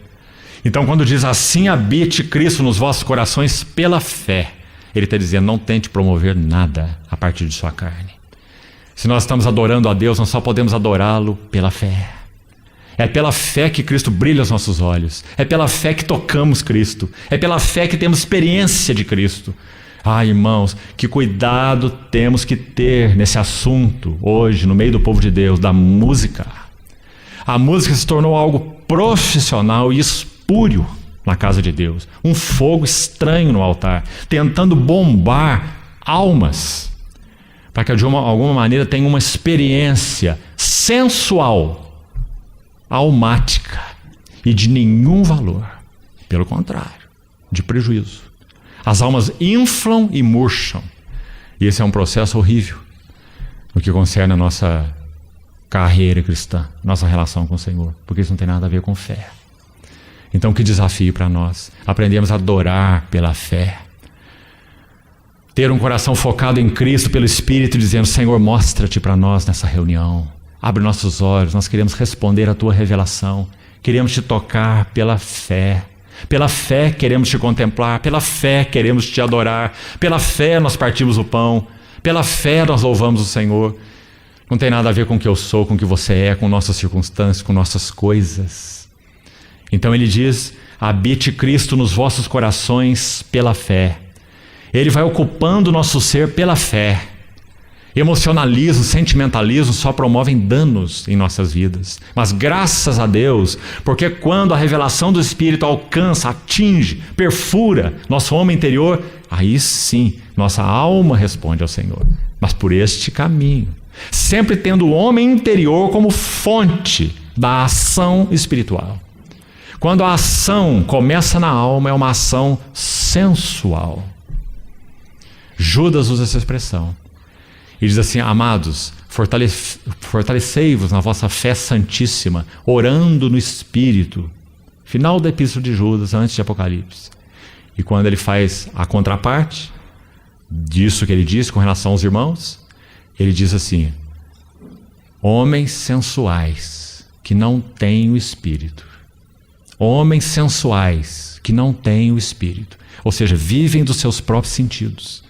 Então, quando diz assim habite Cristo nos vossos corações pela fé, ele está dizendo: não tente promover nada a partir de sua carne. Se nós estamos adorando a Deus, nós só podemos adorá-lo pela fé. É pela fé que Cristo brilha aos nossos olhos. É pela fé que tocamos Cristo. É pela fé que temos experiência de Cristo. Ah, irmãos, que cuidado temos que ter nesse assunto hoje, no meio do povo de Deus, da música. A música se tornou algo profissional e espúrio na casa de Deus. Um fogo estranho no altar, tentando bombar almas, para que de alguma maneira tenha uma experiência sensual, almática e de nenhum valor. Pelo contrário, de prejuízo. As almas inflam e murcham. E esse é um processo horrível no que concerne a nossa carreira cristã, nossa relação com o Senhor, porque isso não tem nada a ver com fé. Então, que desafio para nós. Aprendemos a adorar pela fé. Ter um coração focado em Cristo pelo Espírito, dizendo: Senhor, mostra-te para nós nessa reunião. Abre nossos olhos, nós queremos responder à tua revelação. Queremos te tocar pela fé. Pela fé queremos te contemplar. Pela fé queremos te adorar. Pela fé nós partimos o pão. Pela fé nós louvamos o Senhor. Não tem nada a ver com o que eu sou, com o que você é, com nossas circunstâncias, com nossas coisas. Então ele diz: habite Cristo nos vossos corações pela fé. Ele vai ocupando o nosso ser pela fé. Emocionalismo, sentimentalismo só promovem danos em nossas vidas. Mas graças a Deus, porque quando a revelação do Espírito alcança, atinge, perfura nosso homem interior, aí sim, nossa alma responde ao Senhor. Mas por este caminho, sempre tendo o homem interior como fonte da ação espiritual. Quando a ação começa na alma, é uma ação sensual. Judas usa essa expressão. E diz assim: amados, fortalecei-vos na vossa fé santíssima, orando no Espírito. Final da epístola de Judas, antes de Apocalipse. E quando ele faz a contraparte disso que ele diz com relação aos irmãos, ele diz assim: homens sensuais que não têm o Espírito. Homens sensuais que não têm o Espírito. Ou seja, vivem dos seus próprios sentidos.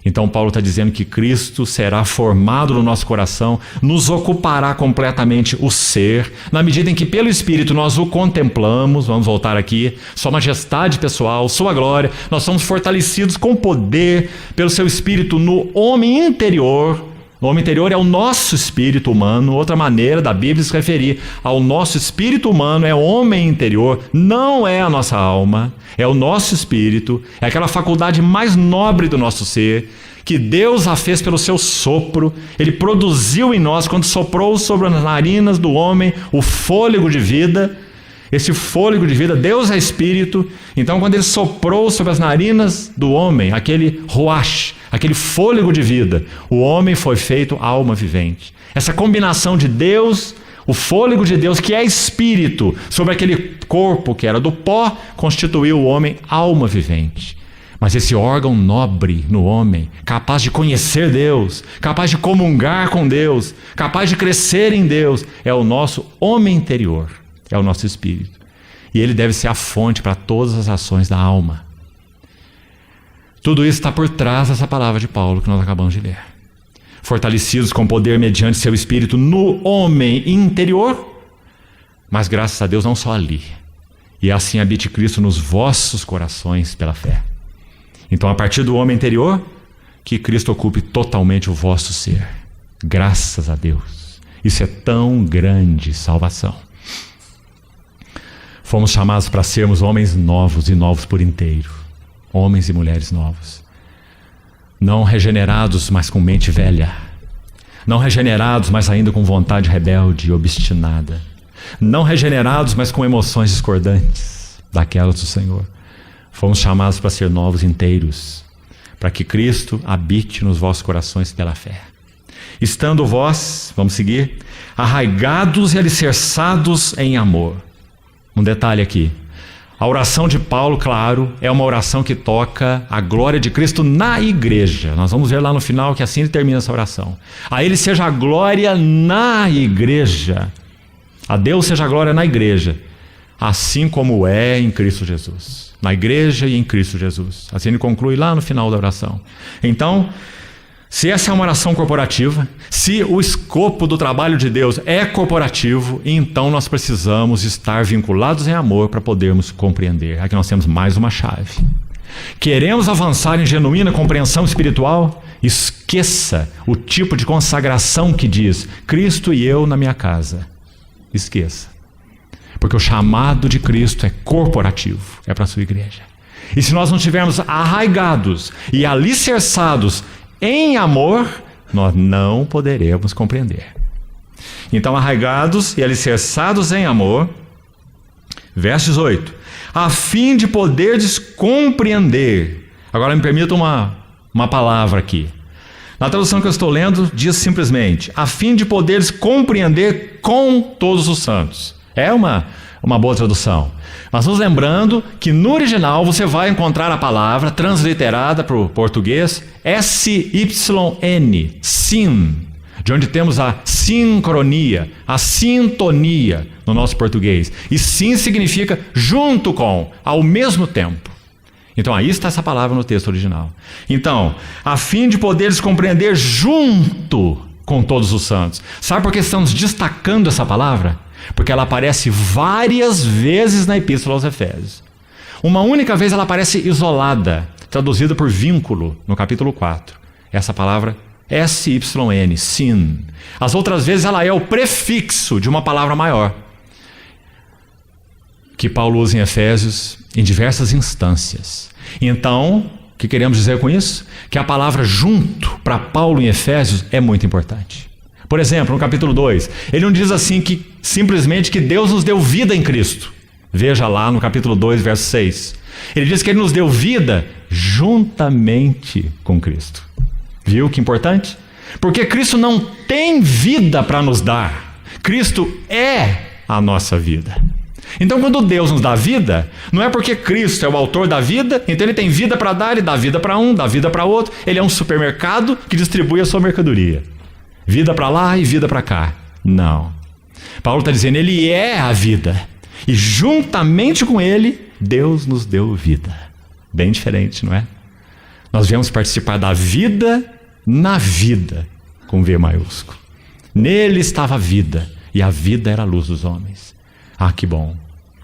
Então Paulo está dizendo que Cristo será formado no nosso coração, nos ocupará completamente o ser, na medida em que pelo Espírito nós o contemplamos. Vamos voltar aqui: sua majestade pessoal, sua glória. Nós somos fortalecidos com poder pelo seu Espírito no homem interior. O homem interior é o nosso espírito humano. Outra maneira da Bíblia se referir ao nosso espírito humano é o homem interior, não é a nossa alma, é o nosso espírito, é aquela faculdade mais nobre do nosso ser, que Deus a fez pelo seu sopro. Ele produziu em nós, quando soprou sobre as narinas do homem o fôlego de vida. Esse fôlego de vida, Deus é Espírito, então quando Ele soprou sobre as narinas do homem, aquele ruach, aquele fôlego de vida, o homem foi feito alma vivente. Essa combinação de Deus, o fôlego de Deus, que é Espírito, sobre aquele corpo que era do pó, constituiu o homem alma vivente. Mas esse órgão nobre no homem, capaz de conhecer Deus, capaz de comungar com Deus, capaz de crescer em Deus, é o nosso homem interior. É o nosso espírito. E ele deve ser a fonte para todas as ações da alma. Tudo isso está por trás dessa palavra de Paulo que nós acabamos de ler. Fortalecidos com poder mediante seu espírito no homem interior, mas graças a Deus não só ali. E assim habite Cristo nos vossos corações pela fé. Então, a partir do homem interior, que Cristo ocupe totalmente o vosso ser. Graças a Deus. Isso é tão grande salvação. Fomos chamados para sermos homens novos e novos por inteiro. Homens e mulheres novos. Não regenerados, mas com mente velha. Não regenerados, mas ainda com vontade rebelde e obstinada. Não regenerados, mas com emoções discordantes daquelas do Senhor. Fomos chamados para ser novos inteiros, para que Cristo habite nos vossos corações pela fé. Estando vós, vamos seguir, arraigados e alicerçados em amor. Um detalhe aqui: a oração de Paulo, claro, é uma oração que toca a glória de Cristo na igreja. Nós vamos ver lá no final que assim ele termina essa oração. A Ele seja a glória na igreja. A Deus seja a glória na igreja, assim como é em Cristo Jesus. Na igreja e em Cristo Jesus. Assim ele conclui lá no final da oração. Então, se essa é uma oração corporativa, se o escopo do trabalho de Deus é corporativo, então nós precisamos estar vinculados em amor para podermos compreender. Aqui nós temos mais uma chave. Queremos avançar em genuína compreensão espiritual? Esqueça o tipo de consagração que diz Cristo e eu na minha casa. Esqueça. Porque o chamado de Cristo é corporativo, é para a sua igreja. E se nós não estivermos arraigados e alicerçados em amor, nós não poderemos compreender. Então, arraigados e alicerçados em amor, verso 18, a fim de poderdes compreender. Agora me permita uma palavra aqui. Na tradução que eu estou lendo, diz simplesmente, a fim de poderes compreender com todos os santos. É uma boa tradução. Mas nos lembrando que no original você vai encontrar a palavra transliterada para o português S-Y-N, syn, de onde temos a sincronia, a sintonia no nosso português. E syn significa junto com, ao mesmo tempo. Então aí está essa palavra no texto original. Então, a fim de poderes compreender junto com todos os santos. Sabe por que estamos destacando essa palavra? Porque ela aparece várias vezes na Epístola aos Efésios. Uma única vez ela aparece isolada, traduzida por vínculo, no capítulo 4. Essa palavra S-Y-N, syn. As outras vezes ela é o prefixo de uma palavra maior, que Paulo usa em Efésios em diversas instâncias. Então, o que queremos dizer com isso? Que a palavra junto para Paulo em Efésios é muito importante. Por exemplo, no capítulo 2, ele não diz assim que simplesmente que Deus nos deu vida em Cristo. Veja lá no capítulo 2, verso 6. Ele diz que ele nos deu vida juntamente com Cristo. Viu que importante? Porque Cristo não tem vida para nos dar. Cristo é a nossa vida. Então, quando Deus nos dá vida, não é porque Cristo é o autor da vida, então ele tem vida para dar, ele dá vida para um, dá vida para outro. Ele é um supermercado que distribui a sua mercadoria. Vida para lá e vida para cá. Não. Paulo está dizendo, ele é a vida. E juntamente com ele, Deus nos deu vida. Bem diferente, não é? Nós viemos participar da vida na vida, com V maiúsculo. Nele estava a vida, e a vida era a luz dos homens. Ah, que bom.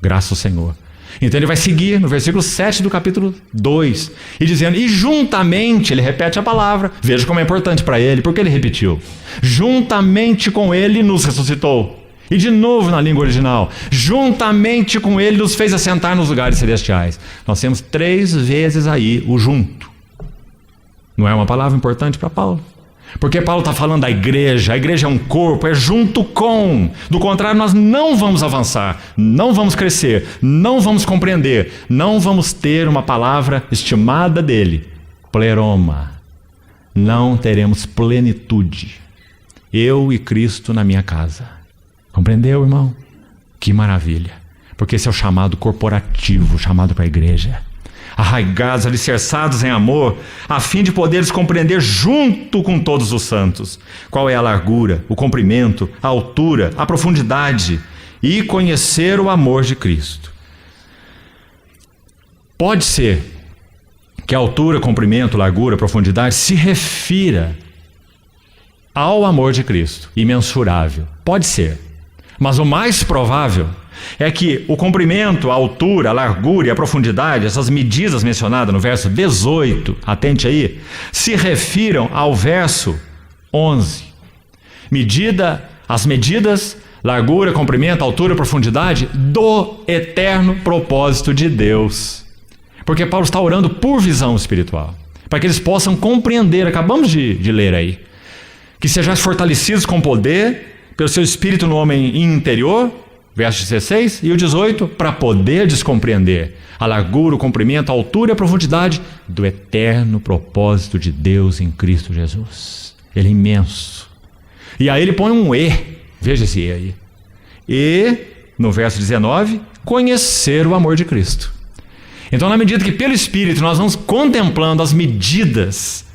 Graças ao Senhor. Então ele vai seguir no versículo 7 do capítulo 2, e dizendo, e juntamente, ele repete a palavra, veja como é importante para ele, porque ele repetiu, juntamente com ele nos ressuscitou, e de novo na língua original, juntamente com ele nos fez assentar nos lugares celestiais. Nós temos 3 vezes aí o junto. Não é uma palavra importante para Paulo? Porque Paulo está falando da igreja, a igreja é um corpo, é junto com. Do contrário, nós não vamos avançar, não vamos crescer, não vamos compreender, não vamos ter uma palavra estimada dele, pleroma. Não teremos plenitude. Eu e Cristo na minha casa. Compreendeu, irmão? Que maravilha. Porque esse é o chamado corporativo, chamado para a igreja. Arraigados, alicerçados em amor, a fim de poderes compreender junto com todos os santos qual é a largura, o comprimento, a altura, a profundidade, e conhecer o amor de Cristo. Pode ser que a altura, comprimento, largura, profundidade se refira ao amor de Cristo, imensurável. Pode ser, mas o mais provável é que o comprimento, a altura, a largura e a profundidade, essas medidas mencionadas no verso 18, atente aí, se refiram ao verso 11. As medidas, largura, comprimento, altura e profundidade do eterno propósito de Deus. Porque Paulo está orando por visão espiritual, para que eles possam compreender, acabamos de ler aí, que sejais fortalecidos com poder pelo seu espírito no homem interior, verso 16, e o 18, para poder descompreender a largura, o comprimento, a altura e a profundidade do eterno propósito de Deus em Cristo Jesus. Ele é imenso. E aí ele põe um E, veja esse E aí. E, no verso 19, conhecer o amor de Cristo. Então, na medida que pelo Espírito nós vamos contemplando as medidas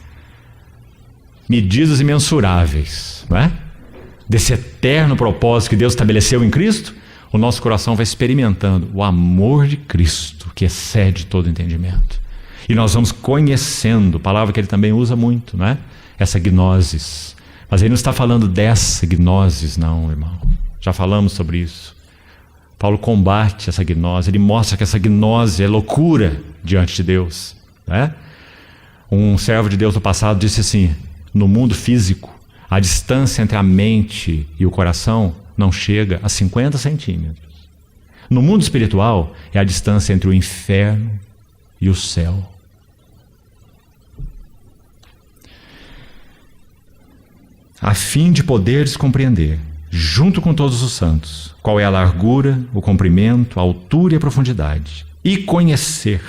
imensuráveis, não é? Desse eterno propósito que Deus estabeleceu em Cristo, o nosso coração vai experimentando o amor de Cristo, que excede todo entendimento. E nós vamos conhecendo, palavra que ele também usa muito, não é? Essa gnosis. Mas ele não está falando dessa gnosis, não, irmão. Já falamos sobre isso. Paulo combate essa gnose, ele mostra que essa gnose é loucura diante de Deus, né? Um servo de Deus do passado disse assim, no mundo físico, a distância entre a mente e o coração não chega a 50 centímetros. No mundo espiritual, é a distância entre o inferno e o céu. A fim de poderes compreender, junto com todos os santos, qual é a largura, o comprimento, a altura e a profundidade, e conhecer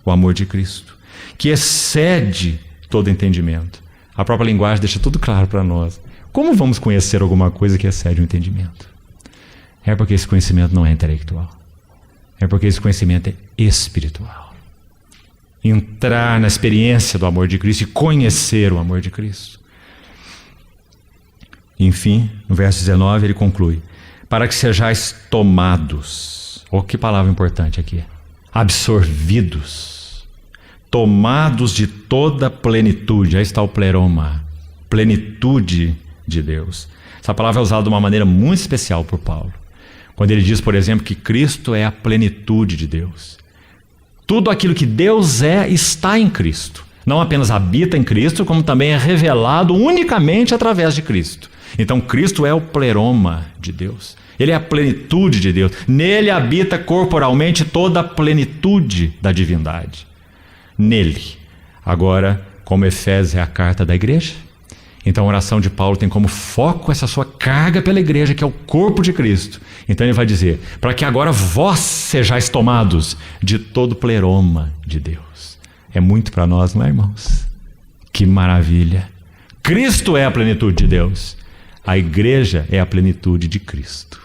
o amor de Cristo, que excede todo entendimento. A própria linguagem deixa tudo claro para nós. Como vamos conhecer alguma coisa que excede o entendimento? É porque esse conhecimento não é intelectual. É porque esse conhecimento é espiritual. Entrar na experiência do amor de Cristo e conhecer o amor de Cristo. Enfim, no verso 19 ele conclui: para que sejais tomados. Oh, que palavra importante aqui. Absorvidos. Tomados de toda plenitude. Aí está o pleroma. Plenitude de Deus. Essa palavra é usada de uma maneira muito especial por Paulo. Quando ele diz, por exemplo, que Cristo é a plenitude de Deus. Tudo aquilo que Deus é está em Cristo. Não apenas habita em Cristo, como também é revelado unicamente através de Cristo. Então Cristo é o pleroma de Deus. Ele é a plenitude de Deus. Nele habita corporalmente toda a plenitude da divindade. Nele. Agora, como Efésios é a carta da igreja, então a oração de Paulo tem como foco essa sua carga pela igreja, que é o corpo de Cristo. Então ele vai dizer: para que agora vós sejais tomados de todo o pleroma de Deus. É muito para nós, não é, irmãos? Que maravilha! Cristo é a plenitude de Deus. A igreja é a plenitude de Cristo.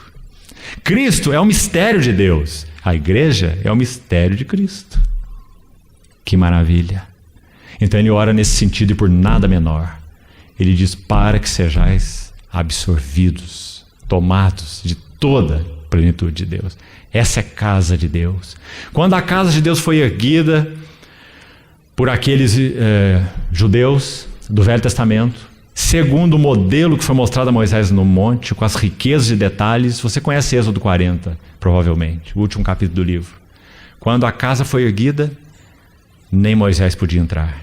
Cristo é o mistério de Deus. A igreja é o mistério de Cristo. Que maravilha! Então ele ora nesse sentido e por nada menor. Ele diz: para que sejais absorvidos, tomados de toda a plenitude de Deus. Essa é a casa de Deus. Quando a casa de Deus foi erguida por aqueles judeus do Velho Testamento, segundo o modelo que foi mostrado a Moisés no monte, com as riquezas e detalhes, você conhece Êxodo 40, provavelmente, o último capítulo do livro. Quando a casa foi erguida, nem Moisés podia entrar,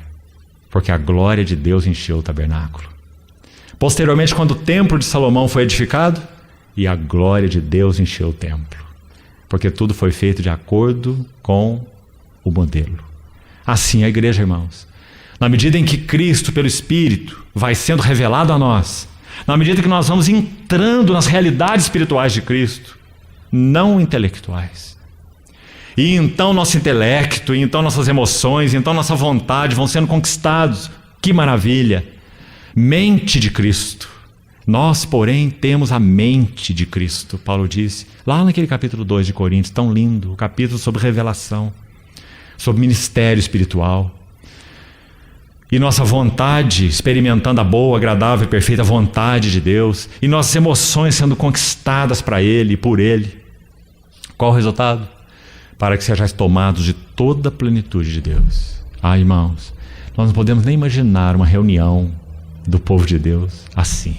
porque a glória de Deus encheu o tabernáculo. Posteriormente, quando o templo de Salomão foi edificado, e a glória de Deus encheu o templo, porque tudo foi feito de acordo com o modelo. Assim a igreja, irmãos, na medida em que Cristo, pelo Espírito, vai sendo revelado a nós, na medida que nós vamos entrando nas realidades espirituais de Cristo, não intelectuais, e então nosso intelecto, e então nossas emoções, e então nossa vontade vão sendo conquistados. Que maravilha! Mente de Cristo. Nós, porém, temos a mente de Cristo, Paulo disse, lá naquele capítulo 2 de Coríntios, tão lindo, o capítulo sobre revelação, sobre ministério espiritual. E nossa vontade, experimentando a boa, agradável e perfeita vontade de Deus, e nossas emoções sendo conquistadas para Ele e por Ele. Qual o resultado? Para que sejais tomados de toda a plenitude de Deus. Ah, irmãos, nós não podemos nem imaginar uma reunião do povo de Deus assim.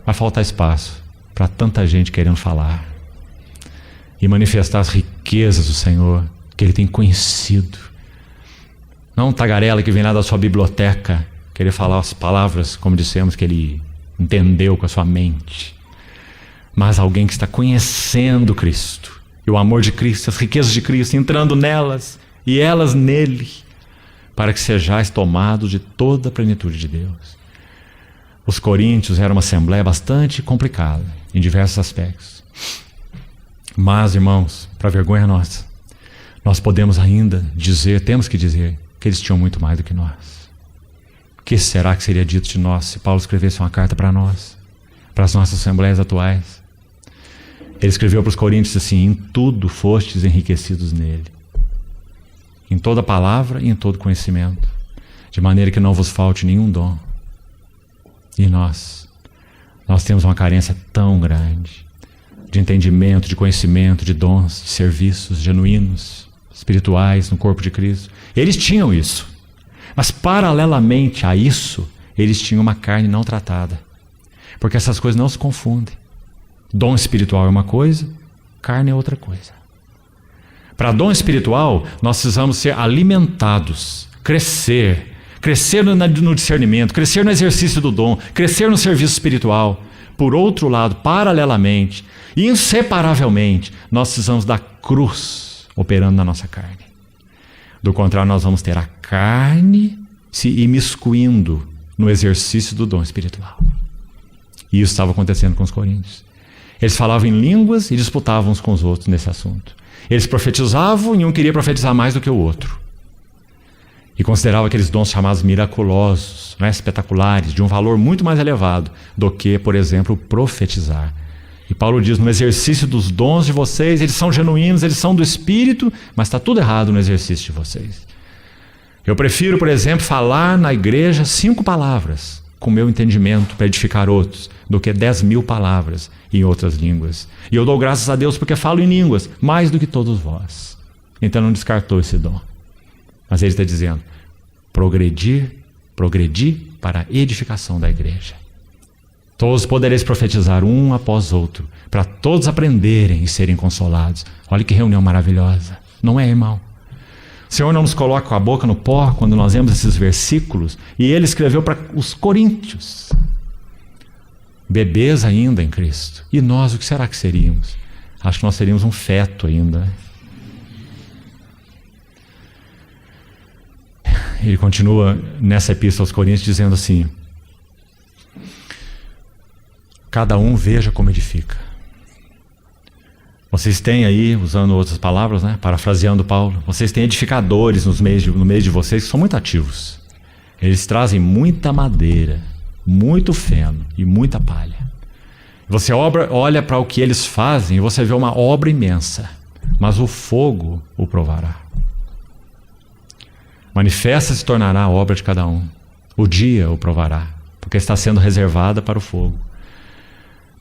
Vai faltar espaço para tanta gente querendo falar e manifestar as riquezas do Senhor que Ele tem conhecido. Não um tagarela que vem lá da sua biblioteca querer falar as palavras, como dissemos, que ele entendeu com a sua mente, mas alguém que está conhecendo Cristo e o amor de Cristo, as riquezas de Cristo, entrando nelas e elas nele, para que sejais tomados de toda a plenitude de Deus. Os coríntios eram uma assembleia bastante complicada em diversos aspectos. Mas, irmãos, para vergonha nossa, nós podemos ainda dizer, temos que dizer, que eles tinham muito mais do que nós. O que será que seria dito de nós se Paulo escrevesse uma carta para nós, para as nossas assembleias atuais? Ele escreveu para os coríntios assim: em tudo fostes enriquecidos nele, em toda palavra e em todo conhecimento, de maneira que não vos falte nenhum dom. E nós temos uma carência tão grande de entendimento, de conhecimento, de dons, de serviços genuínos, espirituais no corpo de Cristo. Eles tinham isso, mas paralelamente a isso, eles tinham uma carne não tratada, porque essas coisas não se confundem. Dom espiritual é uma coisa, carne é outra coisa. Para dom espiritual, nós precisamos ser alimentados, crescer no discernimento, crescer no exercício do dom, crescer no serviço espiritual. Por outro lado, paralelamente, inseparavelmente, nós precisamos da cruz operando na nossa carne. Do contrário, nós vamos ter a carne se imiscuindo no exercício do dom espiritual. E isso estava acontecendo com os coríntios. Eles falavam em línguas e disputavam uns com os outros nesse assunto. Eles profetizavam e um queria profetizar mais do que o outro. E consideravam aqueles dons chamados miraculosos, espetaculares, de um valor muito mais elevado do que, por exemplo, profetizar. E Paulo diz, no exercício dos dons de vocês, eles são genuínos, eles são do Espírito, mas está tudo errado no exercício de vocês. Eu prefiro, por exemplo, falar na igreja 5 palavras, com meu entendimento, para edificar outros, do que 10.000 palavras em outras línguas. E eu dou graças a Deus porque falo em línguas, mais do que todos vós. Então não descartou esse dom. Mas ele está dizendo, progredi para a edificação da igreja. Todos podereis profetizar um após outro, para todos aprenderem e serem consolados. Olha que reunião maravilhosa. Não é, irmão? O Senhor não nos coloca com a boca no pó quando nós lemos esses versículos, e ele escreveu para os coríntios, bebês ainda em Cristo. E nós, o que será que seríamos? Acho que nós seríamos um feto ainda. Ele continua nessa epístola aos Coríntios dizendo assim, cada um veja como edifica. Vocês têm aí, usando outras palavras, né, parafraseando Paulo, vocês têm edificadores no meio de vocês que são muito ativos. Eles trazem muita madeira, muito feno e muita palha. Você olha para o que eles fazem e você vê uma obra imensa, mas o fogo o provará. Manifesta se tornará a obra de cada um. O dia o provará, porque está sendo reservada para o fogo.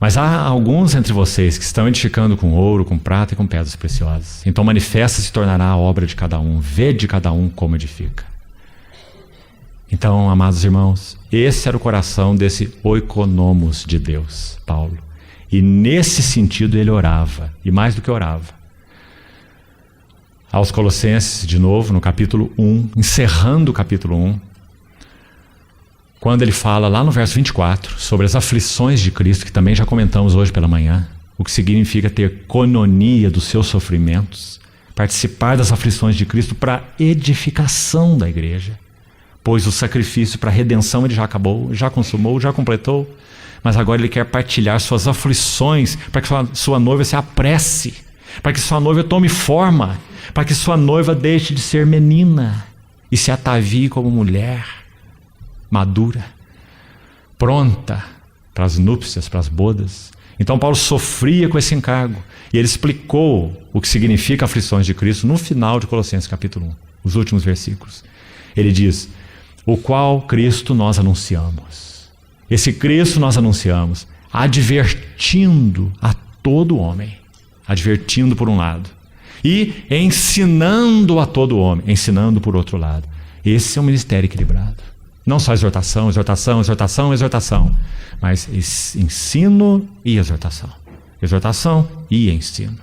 Mas há alguns entre vocês que estão edificando com ouro, com prata e com pedras preciosas. Então manifesta se tornará a obra de cada um. Vê de cada um como edifica. Então, amados irmãos, esse era o coração desse oikonomos de Deus, Paulo. E nesse sentido ele orava, e mais do que orava. Aos Colossenses, de novo, no capítulo 1, encerrando o capítulo 1, quando ele fala lá no verso 24 sobre as aflições de Cristo, que também já comentamos hoje pela manhã, o que significa ter cononia dos seus sofrimentos, participar das aflições de Cristo para edificação da igreja, pois o sacrifício para a redenção ele já acabou, já consumou, já completou, mas agora ele quer partilhar suas aflições para que sua noiva se apresse, para que sua noiva tome forma, para que sua noiva deixe de ser menina e se atavie como mulher madura, pronta para as núpcias, para as bodas. Então Paulo sofria com esse encargo e ele explicou o que significa aflições de Cristo no final de Colossenses capítulo 1, os últimos versículos. Ele diz, o qual Cristo nós anunciamos. Esse Cristo nós anunciamos, advertindo a todo homem, advertindo por um lado, e ensinando a todo homem, ensinando por outro lado. Esse é um ministério equilibrado. Não só exortação, exortação, exortação, exortação, mas ensino e exortação. Exortação e ensino.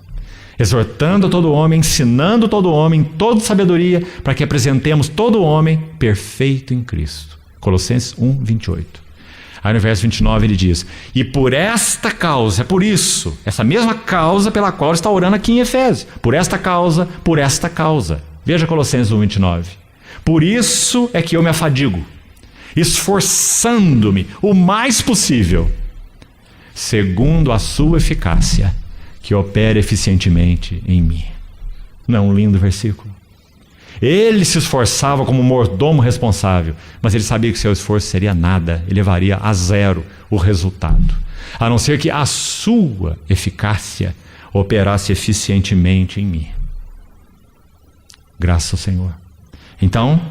Exortando todo homem, ensinando todo homem, toda sabedoria, para que apresentemos todo homem perfeito em Cristo. Colossenses 1, 28. Aí no verso 29 ele diz, e por esta causa, é por isso, essa mesma causa pela qual ele está orando aqui em Efésios, por esta causa, veja Colossenses 1, 29. Por isso é que eu me afadigo, esforçando-me o mais possível, segundo a sua eficácia, que opera eficientemente em mim. Não é um lindo versículo? Ele se esforçava como mordomo responsável, mas ele sabia que seu esforço seria nada, ele levaria a zero o resultado, a não ser que a sua eficácia operasse eficientemente em mim. Graças ao Senhor. Então,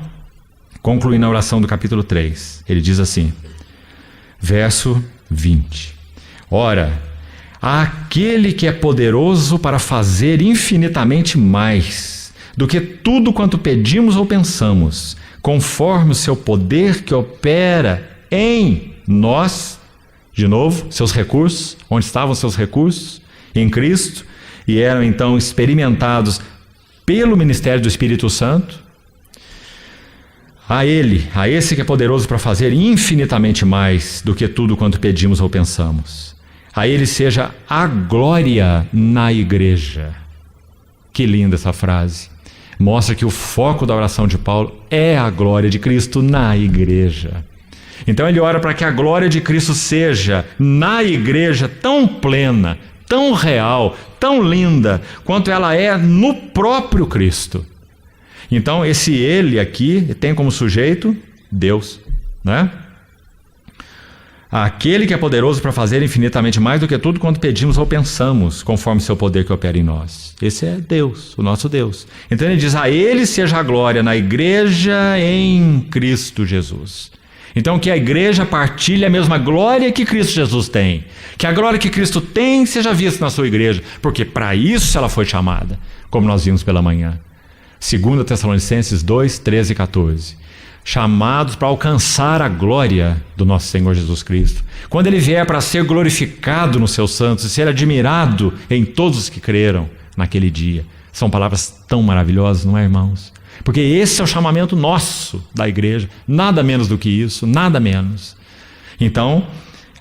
concluindo a oração do capítulo 3, ele diz assim, verso 20. Ora, aquele que é poderoso para fazer infinitamente mais do que tudo quanto pedimos ou pensamos, conforme o seu poder que opera em nós, de novo, seus recursos, onde estavam seus recursos? Em Cristo, e eram então experimentados pelo ministério do Espírito Santo. A Ele, a esse que é poderoso para fazer infinitamente mais do que tudo quanto pedimos ou pensamos. A Ele seja a glória na igreja. Que linda essa frase. Mostra que o foco da oração de Paulo é a glória de Cristo na igreja. Então ele ora para que a glória de Cristo seja na igreja tão plena, tão real, tão linda, quanto ela é no próprio Cristo. Então esse Ele aqui tem como sujeito Deus, né? Aquele que é poderoso para fazer infinitamente mais do que tudo quanto pedimos ou pensamos, conforme seu poder que opera em nós. Esse é Deus, o nosso Deus. Então ele diz, a ele seja a glória na igreja em Cristo Jesus. Então que a igreja partilhe a mesma glória que Cristo Jesus tem. Que a glória que Cristo tem seja vista na sua igreja, porque para isso ela foi chamada, como nós vimos pela manhã. 2 Tessalonicenses 2, 13 e 14. Chamados para alcançar a glória do nosso Senhor Jesus Cristo. Quando Ele vier para ser glorificado nos seus santos e ser admirado em todos os que creram naquele dia. São palavras tão maravilhosas, não é, irmãos? Porque esse é o chamamento nosso da igreja. Nada menos do que isso, nada menos. Então,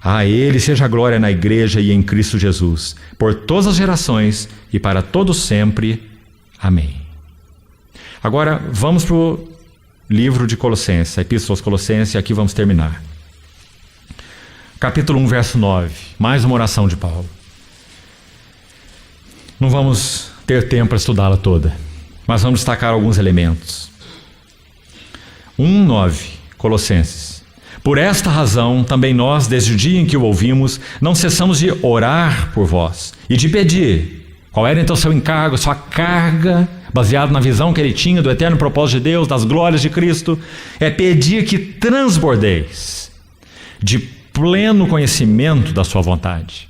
a Ele seja a glória na igreja e em Cristo Jesus, por todas as gerações e para todo sempre. Amém. Agora, vamos para o livro de Colossenses, a Epístola aos Colossenses, e aqui vamos terminar. Capítulo 1, verso 9. Mais uma oração de Paulo. Não vamos ter tempo para estudá-la toda, mas vamos destacar alguns elementos. 1, 9, Colossenses. Por esta razão, também nós, desde o dia em que o ouvimos, não cessamos de orar por vós e de pedir. Qual era então seu encargo, sua carga, baseado na visão que ele tinha do eterno propósito de Deus, das glórias de Cristo? É pedir que transbordeis de pleno conhecimento da sua vontade.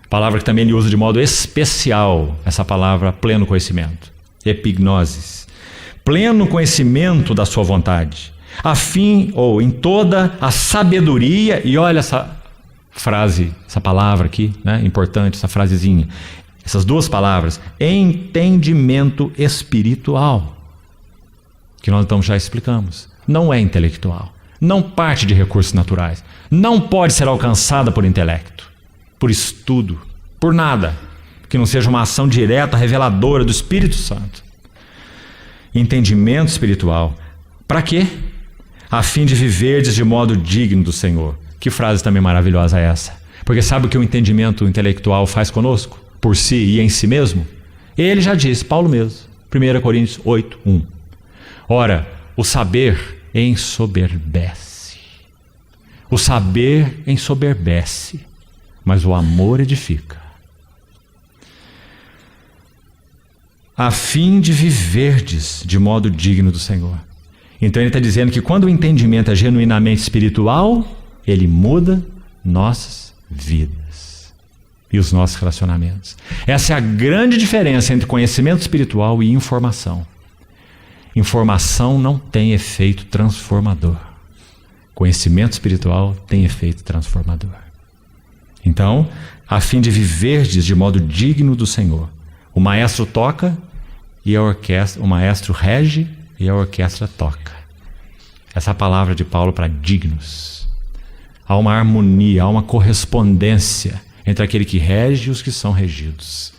Palavra que também ele usa de modo especial, essa palavra pleno conhecimento. Epignosis. Pleno conhecimento da sua vontade. A fim, ou em toda a sabedoria, e olha essa frase, essa palavra aqui, né? Importante, essa frasezinha. Essas duas palavras, entendimento espiritual, que nós então já explicamos. Não é intelectual, não parte de recursos naturais, não pode ser alcançada por intelecto, por estudo, por nada, que não seja uma ação direta, reveladora do Espírito Santo. Entendimento espiritual. Para quê? A fim de viverdes de modo digno do Senhor. Que frase também maravilhosa é essa? Porque sabe o que o entendimento intelectual faz conosco? Por si e em si mesmo? Ele já disse, Paulo mesmo, 1 Coríntios 8, 1. Ora, o saber ensoberbece. O saber ensoberbece, mas o amor edifica. A fim de viverdes de modo digno do Senhor. Então ele está dizendo que quando o entendimento é genuinamente espiritual, ele muda nossas vidas e os nossos relacionamentos. Essa é a grande diferença entre conhecimento espiritual e informação. Informação não tem efeito transformador. Conhecimento espiritual tem efeito transformador. Então, a fim de viverdes de modo digno do Senhor. O maestro toca e a orquestra, o maestro rege e a orquestra toca. Essa é a palavra de Paulo para dignos. Há uma harmonia, há uma correspondência entre aquele que rege e os que são regidos,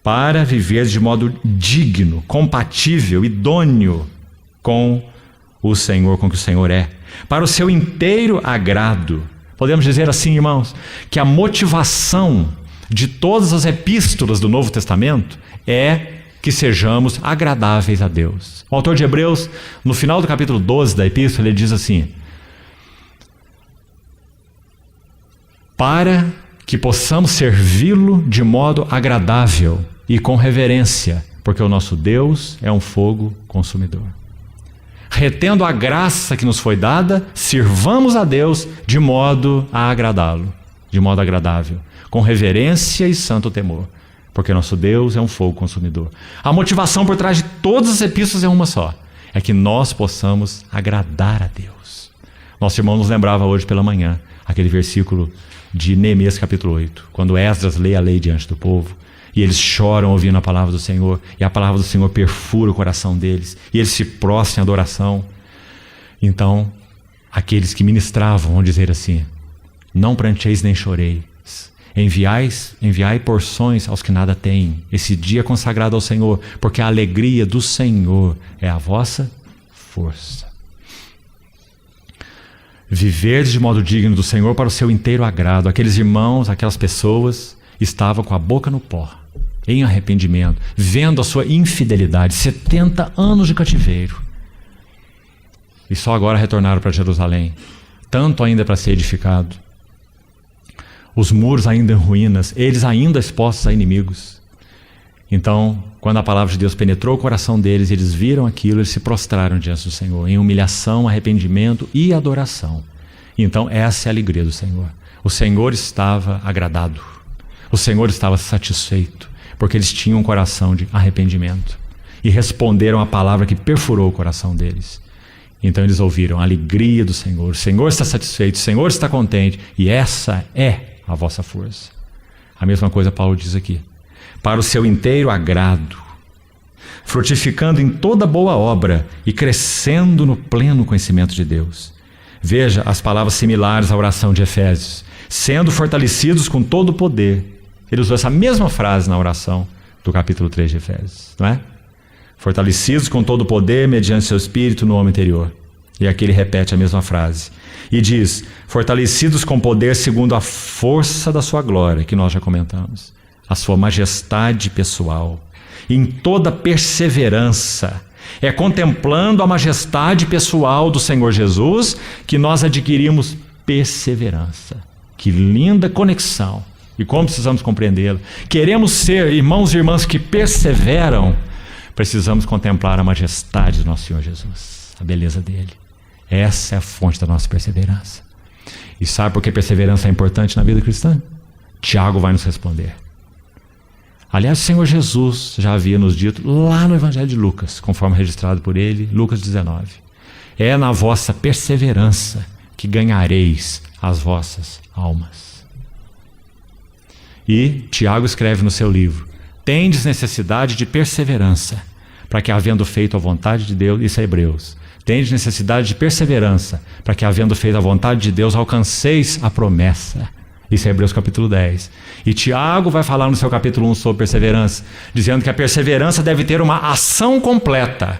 para viver de modo digno, compatível, idôneo com o Senhor, com o que o Senhor é, para o seu inteiro agrado. Podemos dizer assim, irmãos, que a motivação de todas as epístolas do Novo Testamento é que sejamos agradáveis a Deus. O autor de Hebreus, no final do capítulo 12 da epístola, ele diz assim: para que possamos servi-lo de modo agradável e com reverência, porque o nosso Deus é um fogo consumidor. Retendo a graça que nos foi dada, sirvamos a Deus de modo a agradá-lo, de modo agradável, com reverência e santo temor, porque nosso Deus é um fogo consumidor. A motivação por trás de todas as epístolas é uma só, é que nós possamos agradar a Deus. Nosso irmão nos lembrava hoje pela manhã, aquele versículo de Neemias capítulo 8, quando Esdras lê a lei diante do povo, e eles choram ouvindo a palavra do Senhor, e a palavra do Senhor perfura o coração deles, e eles se prostram em adoração. Então, aqueles que ministravam vão dizer assim: não pranteis nem choreis, enviai porções aos que nada têm, esse dia consagrado ao Senhor, porque a alegria do Senhor é a vossa força. Viver de modo digno do Senhor para o seu inteiro agrado. Aqueles irmãos, aquelas pessoas estavam com a boca no pó, em arrependimento, vendo a sua infidelidade, 70 anos de cativeiro, e só agora retornaram para Jerusalém, tanto ainda para ser edificado, os muros ainda em ruínas, eles ainda expostos a inimigos. Então, quando a palavra de Deus penetrou o coração deles, eles viram aquilo, eles se prostraram diante do Senhor, em humilhação, arrependimento e adoração. Então, essa é a alegria do Senhor. O Senhor estava agradado, o Senhor estava satisfeito, porque eles tinham um coração de arrependimento e responderam à palavra que perfurou o coração deles. Então eles ouviram a alegria do Senhor. O Senhor está satisfeito, o Senhor está contente, e essa é a vossa força. A mesma coisa Paulo diz aqui. Para o seu inteiro agrado, frutificando em toda boa obra e crescendo no pleno conhecimento de Deus. Veja as palavras similares à oração de Efésios. Sendo fortalecidos com todo o poder. Ele usou essa mesma frase na oração do capítulo 3 de Efésios, não é? Fortalecidos com todo o poder mediante seu espírito no homem interior. E aqui ele repete a mesma frase. E diz, fortalecidos com poder segundo a força da sua glória, que nós já comentamos. A sua majestade pessoal. Em toda perseverança. É contemplando a majestade pessoal do Senhor Jesus que nós adquirimos perseverança. Que linda conexão. E como precisamos compreendê-la. Queremos ser irmãos e irmãs que perseveram. Precisamos contemplar a majestade do nosso Senhor Jesus, a beleza dele. Essa é a fonte da nossa perseverança. E sabe por que perseverança é importante na vida cristã? Tiago vai nos responder. Aliás, o Senhor Jesus já havia nos dito lá no Evangelho de Lucas, conforme registrado por ele, Lucas 19. É na vossa perseverança que ganhareis as vossas almas. E Tiago escreve no seu livro, tendes necessidade de perseverança, para que havendo feito a vontade de Deus, isso é Hebreus, tendes necessidade de perseverança, para que havendo feito a vontade de Deus, alcanceis a promessa. Isso é Hebreus capítulo 10. E Tiago vai falar no seu capítulo 1 sobre perseverança, dizendo que a perseverança deve ter uma ação completa,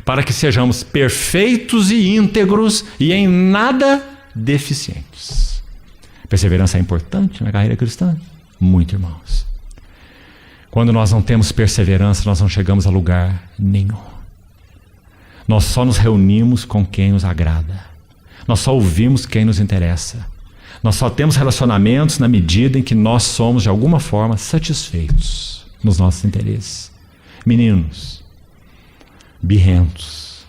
para que sejamos perfeitos e íntegros e em nada deficientes. Perseverança é importante na carreira cristã? Muito, irmãos. Quando nós não temos perseverança, nós não chegamos a lugar nenhum. Nós só nos reunimos com quem nos agrada. Nós só ouvimos quem nos interessa. Nós só temos relacionamentos na medida em que nós somos, de alguma forma, satisfeitos nos nossos interesses. Meninos, birrentos,